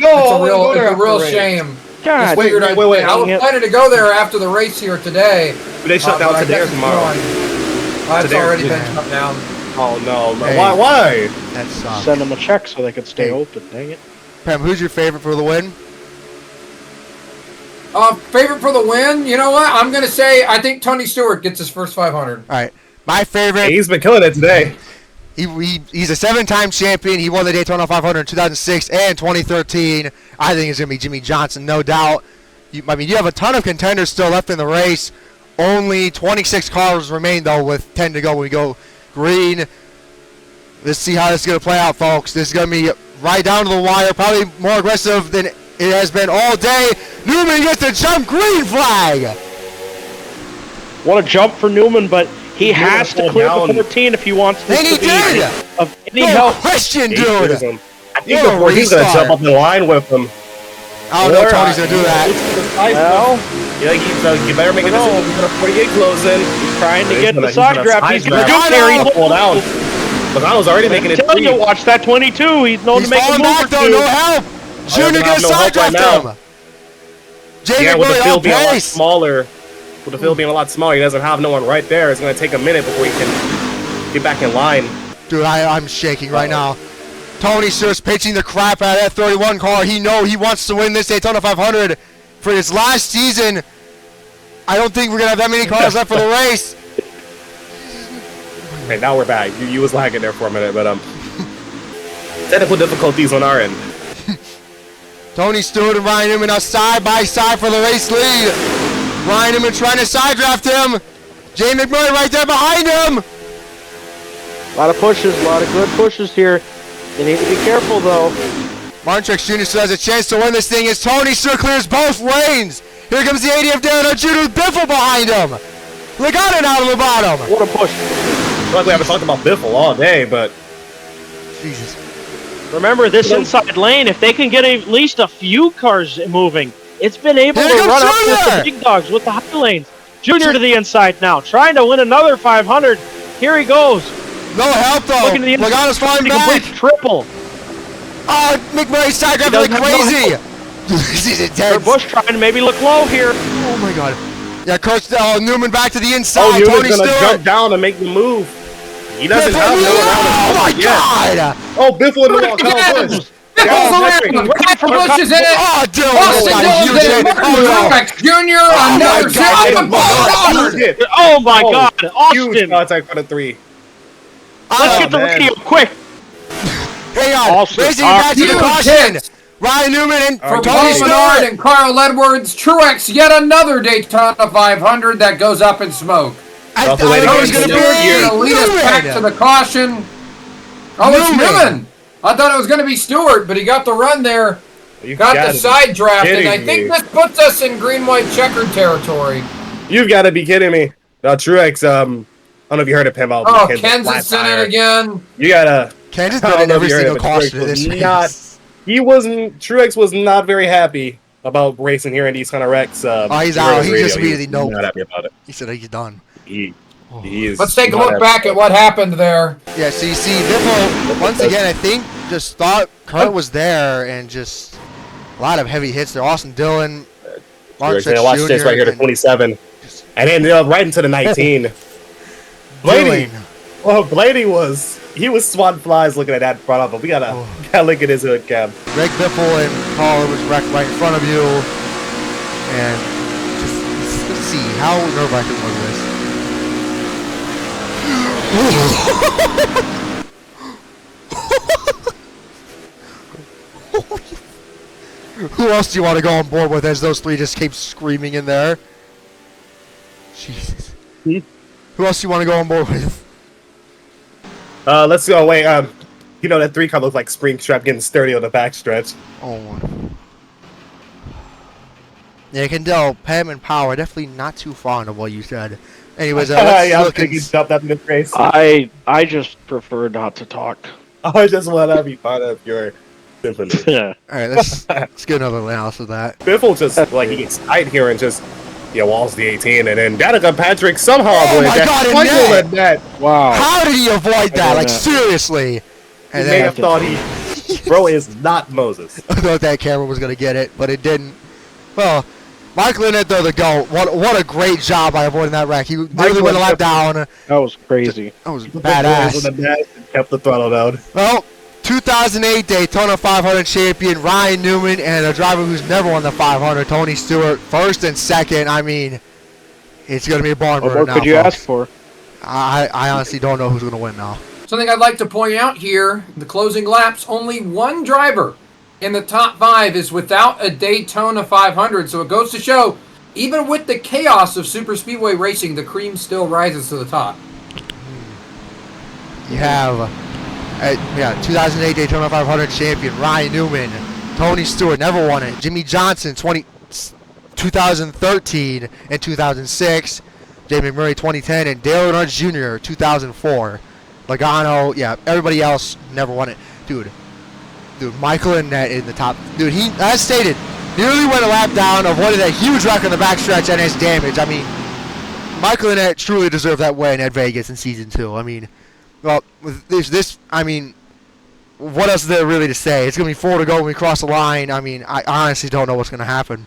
a real shame. God, wait. I was planning to go there after the race here today. But they shut down today or tomorrow? It's already been shut down. Oh, no. Hey, Why? That sucks. Send them a check so they could stay open. Dang it. Pam, who's your favorite for the win? Favorite for the win? You know what? I'm going to say I think Tony Stewart gets his first 500. All right. My favorite. He's been killing it today. He's a 7-time champion. He won the Daytona 500 in 2006 and 2013. I think it's going to be Jimmie Johnson, no doubt. You have a ton of contenders still left in the race. Only 26 cars remain, though, with 10 to go when we go green. Let's see how this is going to play out, folks. This is going to be right down to the wire, probably more aggressive than it has been all day. Newman gets the jump green flag. What a jump for Newman, but he has to clear the 14 if he wants this to be of any help. Question, dude. I think before he's going to jump up the line with him. I don't know if Tony's going to do that. Well, you better make a decision before you get closing. He's trying to get the side draft. He's going to get there. He's pulled out. Logano's already making it. Tell you, watch that 22. He's known to make a move back, though. No help. Junior gets side draft him. Yeah, with the field being a lot smaller. With the field being a lot smaller, he doesn't have no one right there. It's going to take a minute before he can get back in line. Dude, I'm shaking right now. Tony Stewart's pitching the crap out of that 31 car. He wants to win this Daytona 500 for his last season. I don't think we're going to have that many cars left for the race. Okay, now we're back. You was lagging there for a minute, but technical difficulties on our end. Tony Stewart and Ryan Newman are side by side for the race lead. Ryan Newman trying to side draft him. Jay McMurray right there behind him. A lot of pushes, a lot of good pushes here. You need to be careful, though. Martin Truex Jr. still has a chance to win this thing as Tony Stewart clears both lanes. Here comes the 80 of Dibenedetto Jr. with Biffle behind him. Logano down on the bottom. What a push. Like we haven't talked about Biffle all day, but... Jesus. Remember, this inside lane, if they can get at least a few cars moving, it's been able to run up with the big dogs, with the high lanes. Junior to the inside now, trying to win another 500. Here he goes. No help, though. Looking to the inside. Logano's falling back. Triple. McMurray side draft like crazy. This is intense. Busch trying to maybe look low here. Oh, my God. Yeah, Coach Newman back to the Oh, inside. Newman's Tony gonna Stewart. jump down and make the move. He doesn't have no Oh my around. God! Oh, Biffle in the wall. Kyle Busch. Right from Busch is in it. Oh, Dylan, Austin got Dillon's huge in hit. it. Martin Truex Jr. Another God. zero. Oh my God, Huge Austin! contact for the 3. Let's get the man. radio quick. Hang on. Austin, Racing back to the huge caution. hits. Ryan Newman and From Tony Paul Menard Stewart. and Carl Edwards, Truex, yet another Daytona 500 that goes up in smoke. I Well, the thought way it to was go going to is be Gonna lead us back to Newman. the caution. Oh, it's Newman. Newman. I thought it was going to be Stewart, but he got the run there. You Got gotta the be side drafting. kidding I think me. this puts us in green-white checkered territory. You've got to be kidding me. Now, Truex, I don't know if you heard of him. Oh, Kenseth's in it again. You gotta. Kansas I been don't in know if every you heard single of it, but caution Truex of this was not- race. Truex was not very happy about racing here in these kind of wrecks. Oh, he's he out. heard He his just radio. immediately He's nope. not happy about it. He said he's done. He is. Let's take a not look happy back about at what happened there. Yeah, so you see, Biffle, once again, I think, just thought Kurt was there and just a lot of heavy hits there. Austin Dillon, Waltrip Watch this Jr., right here, the 27. And then right into the 19. Blaney. Dillon. Well, Blaney he was swatting flies looking at that front of him. We gotta look at his hood cam. Greg Biffle and Paul was wrecked right in front of you. And just let's see, how nerve-wracking was this? Who else do you want to go on board with as those three just keep screaming in there? Jesus. Who else do you want to go on board with? Let's go. Wait, you know that 3 car looked like Springtrap getting sturdy on the backstretch. Oh. Yeah, you can tell Pam and Power definitely not too fond of what you said. Anyways, let's yeah, I look think he jumped up in this race. I just prefer not to talk. I just want to be part of your symphony. Yeah. All right, let's get another analysis of that. Biffle just he gets tight here and just walls the 18, and then Danica Patrick somehow Oh avoided my that. God, Michael Annett! Annett. Wow. How did he avoid that? Like know. seriously? He And may then have thought bro is not Moses. I thought that camera was gonna get it, but it didn't. Well, Michael Annett though the GOAT. What a great job by avoiding that wreck. He literally went a lap down. That That was crazy. was With badass. the dash and kept the throttle down. Well, 2008 Daytona 500 champion Ryan Newman and a driver who's never won the 500, Tony Stewart, first and second. I mean, it's going to be a barn What burner more now, could you folks. ask for? I honestly don't know who's going to win now. Something I'd like to point out here, the closing laps, only one driver in the top 5 is without a Daytona 500, so it goes to show, even with the chaos of super speedway racing, the cream still rises to the top. You have 2008 Daytona 500 champion Ryan Newman, Tony Stewart, never won it. Jimmie Johnson, 2013 and 2006. Jay McMurray, 2010, and Dale Earnhardt Jr., 2004. Logano, everybody else never won it. Dude, Michael Annett in the top. Dude, he, as stated, nearly went a lap down, avoided that huge wreck on the backstretch and his damage. I mean, Michael Annett truly deserved that win at Vegas in Season 2. I mean, well, with this, I mean, what else is there really to say? It's going to be 4 to go when we cross the line. I mean, I honestly don't know what's going to happen.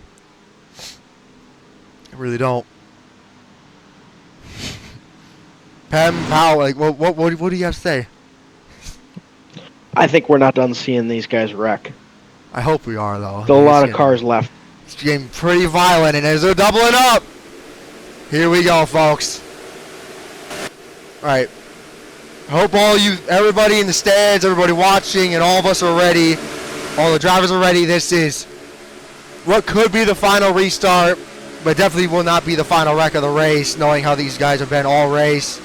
I really don't. Pam, Powell, like, what do you have to say? I think we're not done seeing these guys wreck. I hope we are, though. Still a lot of cars left. It's getting pretty violent, and as they're doubling up, here we go, folks. All right. I hope everybody in the stands, everybody watching, and all of us are ready. All the drivers are ready. This is what could be the final restart, but definitely will not be the final wreck of the race, knowing how these guys have been all race.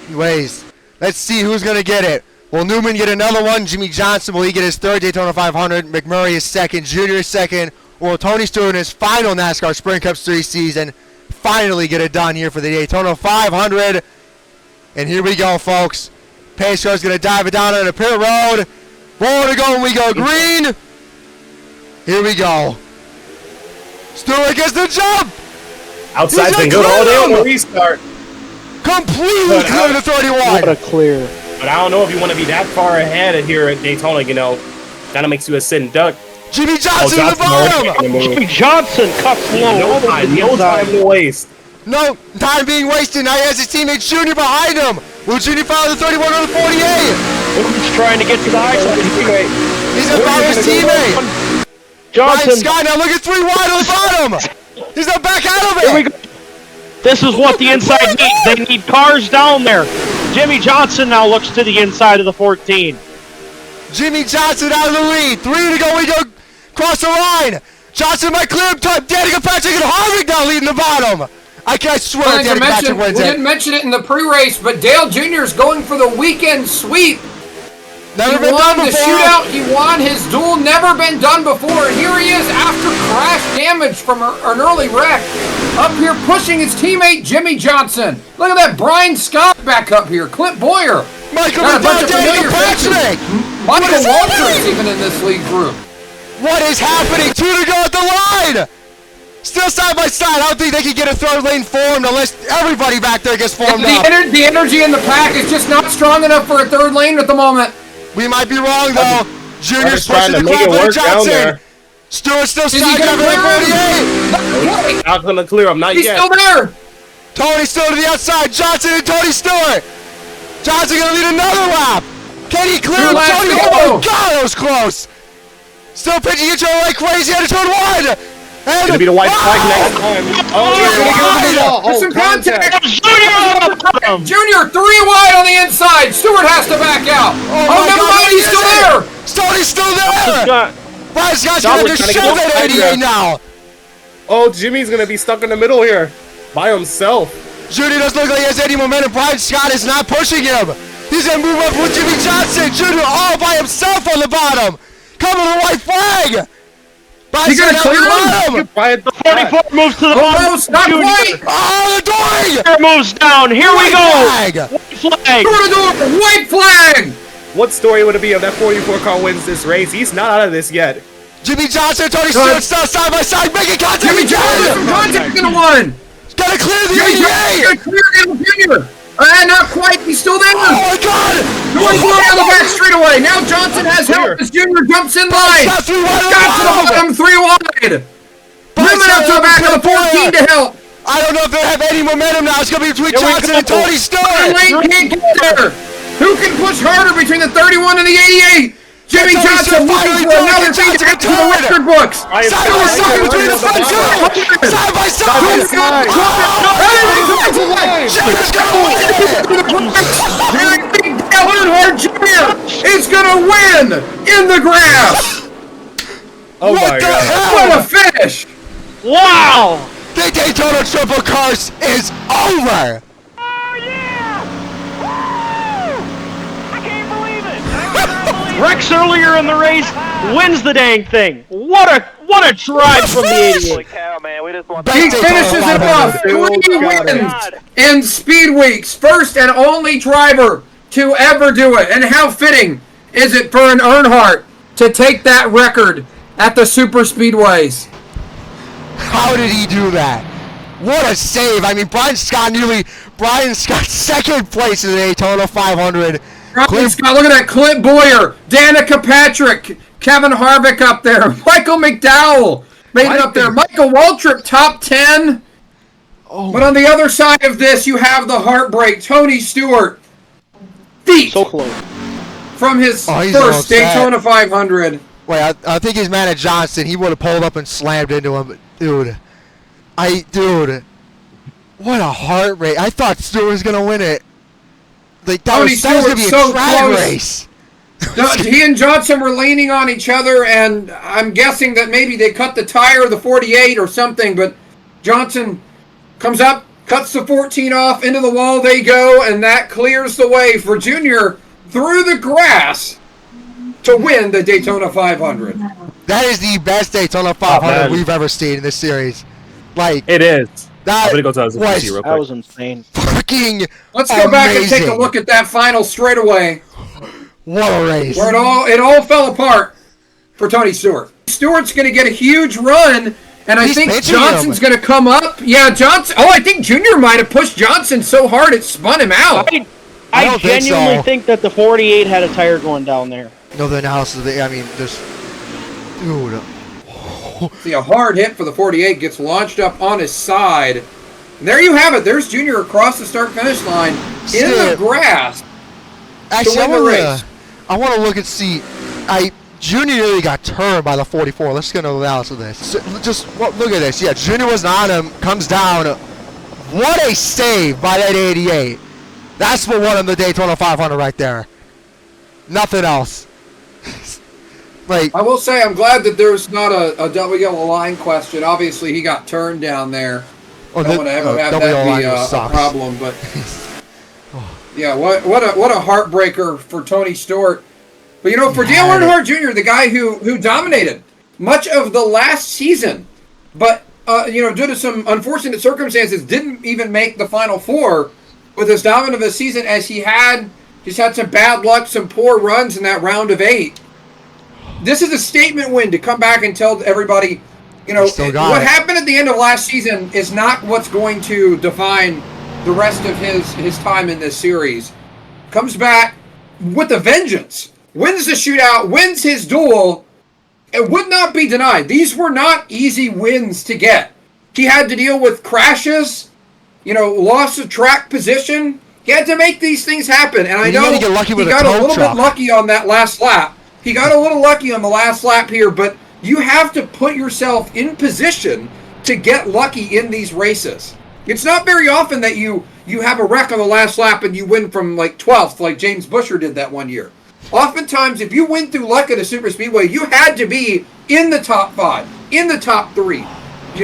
Anyways, let's see who's going to get it. Will Newman get another one? Jimmie Johnson, will he get his 3rd Daytona 500? McMurray is 2nd. Jr. is 2nd. Or will Tony Stewart in his final NASCAR Sprint Cup Series season finally get it done here for the Daytona 500? And here we go, folks. Pace car's going to dive it down on the pit road. 4 to go and we go green. Here we go. Stewart gets the jump. Outside's been good all day on the restart. Completely clear to 31. What a clear. But I don't know if you want to be that far ahead here at Daytona, Kind of makes you a sitting duck. Jimmie Johnson in the bottom. Jimmie Johnson cuts low. No time to waste. No time being wasted. Now he has his teammate Junior behind him. Will Junior follow the 31 or the 48? He's trying to get to the high side. He's gonna follow his teammate. Johnson. Ryan Scott now look at 3 wide on the bottom. He's not back out of it. Here we go. This is what the inside needs. They need cars down there. Jimmie Johnson now looks to the inside of the 14. Jimmie Johnson out of the lead. 3 to go. We go across the line. Johnson might clear him time. Danica Patrick and Harvick now leading the bottom. I swear Danica Patrick wins we it. didn't mention it in the pre-race, but Dale Jr. is going for the weekend sweep. Never He been won done the before. shootout. He won his duel. Never been done before. And here he is after crash damage from an early wreck. Up here pushing his teammate Jimmie Johnson. Look at that. Brian Scott back up here. Clint Bowyer. Michael Got a bunch McDowell, of Danica familiar Patrick. faces. Michael Waltrip even in this league group. What is happening? 2 to go at the line. Still side by side. I don't think they can get a third lane formed unless everybody back there gets formed up. The energy in the pack is just not strong enough for a third lane at the moment. We might be wrong though. Junior's trying pushing to the make it crap out of work down Johnson. there. Stewart's still Is he stuck gonna up at clear 48. Not gonna clear him, not He's yet. still there. Tony still to the outside. Johnson and Tony Stewart. Johnson gonna lead another lap. Can he clear him? Two laps Tony, to oh go. my God, that was close. Still pitching each other like crazy out of turn 1. And Gonna be the white flag next time. Oh, There's some contact. Junior! Junior, 3 wide on the inside. Stewart has to back out. my Never God, mind. He's still there. Tony's still there. Scott. Brian Scott's John gonna was just trying to shove get at behind 88 you. now. Oh, Jimmy's gonna be stuck in the middle here by himself. Junior doesn't look like he has any momentum. Brian Scott is not pushing him. He's gonna move up with Jimmie Johnson. Junior all by himself on the bottom. Coming to the white flag. Brian He's gonna Scott clear down the him. bottom. Brian, 44 moves to the bottom. Almost, not Junior quite. Oh, the doing. moves down. Here we White go. flag. Flag. Through the door. White flag. what story would it be if that 44 car wins this race? He's not out of this yet. Jimmie Johnson and Tony Stewart still side by side making contact Jimmie again. Johnson, contact in the one. Gotta clear the Jimmie Johnson 88. got clear Dale Jr. Not quite. He's still there. Oh my God. Going down the back straightaway. Now Johnson has help as Junior jumps in line. Scott 3 wide on the Got to the bottom. bottom, 3 wide. Newman up to the back of the 14 to help. I don't know if they have any momentum now. It's gonna be between Here we Johnson go. and Tony Stewart. Lane can't get there. Who can push harder between the 31 and the 88? Jimmie Tony Johnson Stewart looking finally for doing another it. thing to Johnson add to the got record books. I am Side by side between the front two. Side by side. Junior's gonna win. Earnhardt Jr. is gonna win in the grass. Oh What my the God. hell? What a finish. Wow. The Daytona Triple Curse is over. Rex earlier in the race wins the dang thing. What a drive from the 88. Holy cow, man. We just want Big He Daytona finishes it 500. off. 3 wins in Speed Weeks. First and only driver to ever do it. And how fitting is it for an Earnhardt to take that record at the super speedways? How did he do that? What a save. I mean, Brian Scott's second place in the Daytona 500. Brian Scott, look at that. Clint Bowyer, Danica Patrick, Kevin Harvick up there. Michael McDowell made it up there. Michael Waltrip, top 10. But on the other side of this, you have the heartbreak. Tony Stewart, feet So close. from his he's first upset. Daytona 500. Wait, I think he's mad at Johnson. He would have pulled up and slammed into him. But dude, what a heart rate. I thought Stewart was going to win it. Like, that Tony was going to Stewart's be a so drag close. race. He and Johnson were leaning on each other, and I'm guessing that maybe they cut the tire of the 48 or something, but Johnson comes up, cuts the 14 off, into the wall they go, and that clears the way for Junior through the grass to win the Daytona 500. That is the best Daytona 500 man. we've ever seen in this series. Like, It is. that I'm gonna go to the was real That quick. was insane. fucking Let's go back and take a amazing. look at that final straightaway, What a race. where it all fell apart for Tony Stewart. Stewart's going to get a huge run, and I He's think pitching Johnson's him. going to come up. Yeah, Johnson. Oh, I think Junior might have pushed Johnson so hard it spun him out. I I don't think genuinely so. think that the 48 had a tire going down there. No, the analysis of the, I mean, there's Dude. See, a hard hit for the 48 gets launched up on his side. And there you have it. There's Junior across the start-finish line in the grass. Actually, win the race. I want to look and see. Junior nearly got turned by the 44. Let's get an analysis of this. So, look at this. Yeah, Junior was on him, comes down. What a save by that 88. That's what won him the Daytona 500 right there. Nothing else. Like, I will say I'm glad that there's not a double yellow line question. Obviously, he got turned down there. I don't want to ever have that be a problem, but yeah, what a heartbreaker for Tony Stewart. But for Dale Earnhardt Jr., the guy who dominated much of the last season, but due to some unfortunate circumstances, didn't even make the Final Four with as dominant of a season as he had. Just had some bad luck, some poor runs in that round of 8. This is a statement win to come back and tell everybody, what happened at the end of last season is not what's going to define the rest of his time in this series. Comes back with a vengeance. Wins the shootout, wins his duel. It would not be denied. These were not easy wins to get. He had to deal with crashes, loss of track position. He had to make these things happen. And I know he got a little bit lucky on that last lap. He got a little lucky on the last lap here, but you have to put yourself in position to get lucky in these races. It's not very often that you have a wreck on the last lap and you win from like 12th, like James Buescher did that one year. Oftentimes, if you win through luck at a super speedway, you had to be in the top 5, in the top 3,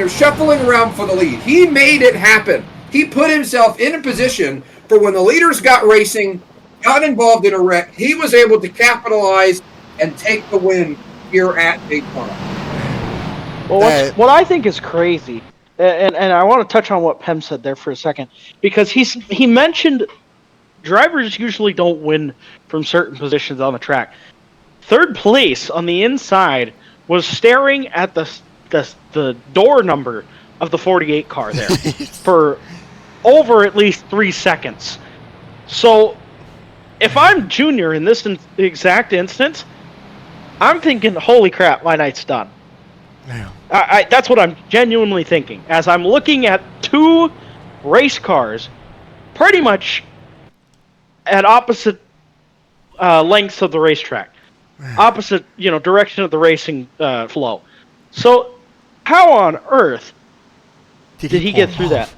shuffling around for the lead. He made it happen. He put himself in a position for when the leaders got racing, got involved in a wreck, he was able to capitalize and take the win here at Daytona. Well, what I think is crazy, and I want to touch on what Pem said there for a second, because he mentioned drivers usually don't win from certain positions on the track. Third place on the inside was staring at the door number of the 48 car there for over at least 3 seconds. So if I'm Junior in this exact instance, I'm thinking, holy crap, my night's done. Yeah. That's what I'm genuinely thinking. As I'm looking at 2 race cars pretty much at opposite lengths of the racetrack. Opposite, direction of the racing flow. So how on earth did he get through that?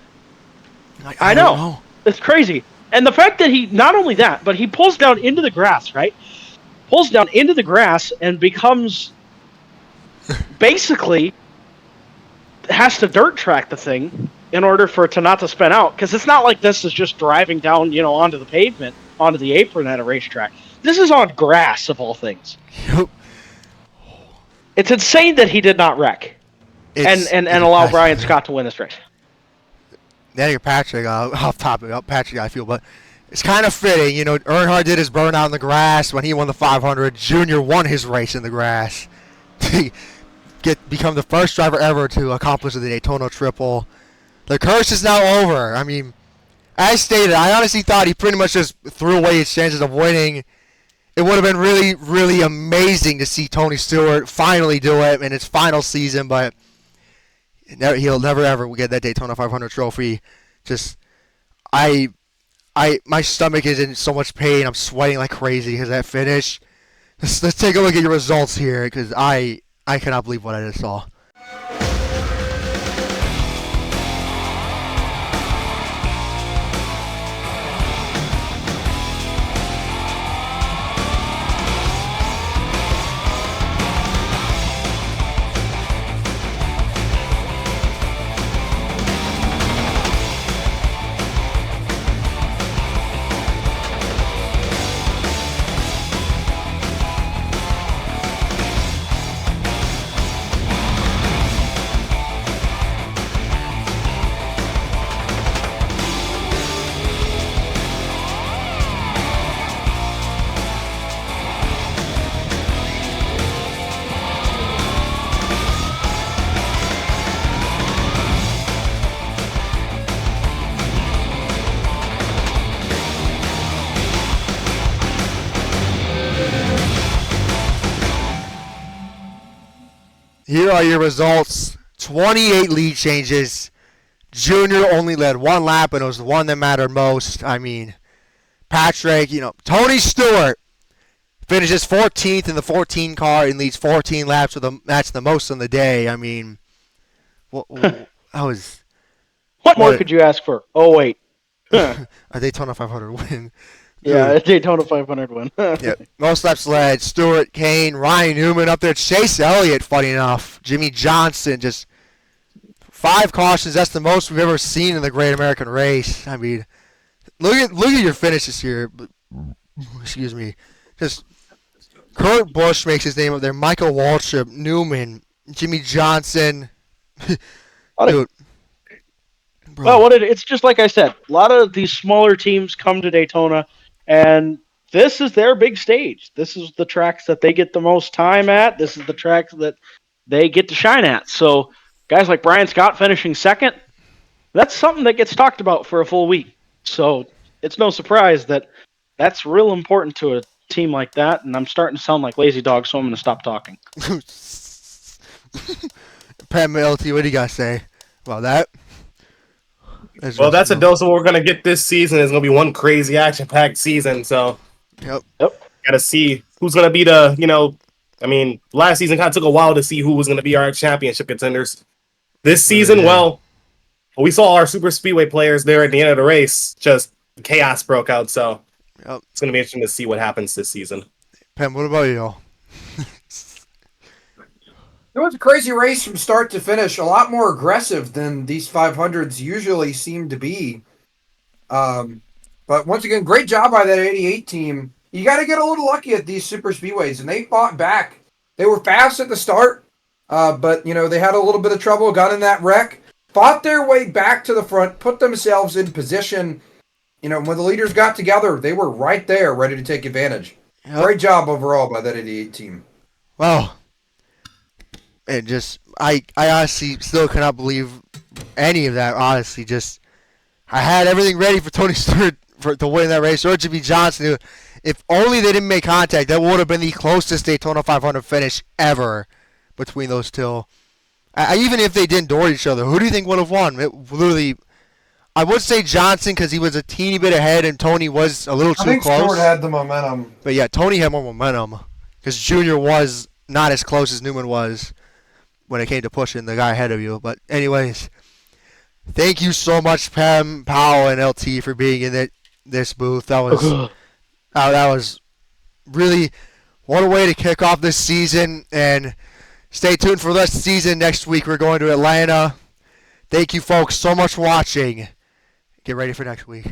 I know. It's crazy. And the fact that not only that, but he pulls down into the grass, right? Pulls down into the grass and becomes basically has to dirt track the thing in order for it to not to spin out. Because it's not like this is just driving down, onto the pavement, onto the apron at a racetrack. This is on grass, of all things. Yep. It's insane that he did not wreck and allow Brian Scott to win this race. Danica Patrick, off topic, Patrick, I feel, but it's kind of fitting. Earnhardt did his burnout in the grass when he won the 500. Junior won his race in the grass to become the first driver ever to accomplish the Daytona Triple. The curse is now over. I mean, as stated, I honestly thought he pretty much just threw away his chances of winning. It would have been really, really amazing to see Tony Stewart finally do it in his final season, but he'll never ever get that Daytona 500 trophy. Just, my stomach is in so much pain. I'm sweating like crazy because that finish. Let's take a look at your results here, because I cannot believe what I just saw. here are your results. 28 lead changes. Junior only led one lap, and it was the one that mattered most. I mean, Patrick, Tony Stewart finishes 14th in the 14 car and leads 14 laps that's the most on the day. I mean, that was... What more could you ask for? Oh, wait. A Daytona 500 win. Yeah, a Daytona 500 win. Yeah, most laps led. Stewart, Kane, Ryan Newman up there. Chase Elliott, funny enough. Jimmie Johnson, just 5 cautions. That's the most we've ever seen in the Great American Race. I mean, look at your finishes here. Excuse me. Just Kurt Busch makes his name up there. Michael Waltrip, Newman, Jimmie Johnson. Dude. Well, it's just like I said. A lot of these smaller teams come to Daytona, and this is their big stage. This is the tracks that they get the most time at. This is the tracks that they get to shine at. So guys like Brian Scott finishing second, that's something that gets talked about for a full week. So it's no surprise that that's real important to a team like that. And I'm starting to sound like lazy dog, so I'm going to stop talking. Pat LT, what do you got to say about that? Well, that's a dose of what we're going to get this season. It's going to be one crazy action-packed season. So, Yep. Got to see who's going to be last season kind of took a while to see who was going to be our championship contenders. This season, well, we saw our super speedway players there at the end of the race. Just chaos broke out. So, It's going to be interesting to see what happens this season. Pam, what about you? It was a crazy race from start to finish, a lot more aggressive than these 500s usually seem to be. But once again, great job by that 88 team. You got to get a little lucky at these super speedways, and they fought back. They were fast at the start, but they had a little bit of trouble, got in that wreck, fought their way back to the front, put themselves in position. When the leaders got together, they were right there, ready to take advantage. Yep. Great job overall by that 88 team. Well, and I honestly still cannot believe any of that. Honestly, I had everything ready for Tony Stewart to win that race, or Jimmie Johnson. If only they didn't make contact, that would have been the closest Daytona 500 finish ever between those two. Even if they didn't door each other, who do you think would have won? It literally, I would say Johnson because he was a teeny bit ahead and Tony was a little too close. I think Stewart had the momentum. But yeah, Tony had more momentum because Junior was not as close as Newman was when it came to pushing the guy ahead of you. But anyways, thank you so much, Pam, Powell, and LT for being in this booth. That was really what a way to kick off this season. And stay tuned for the rest of the season. Next week we're going to Atlanta. Thank you folks so much for watching. Get ready for next week.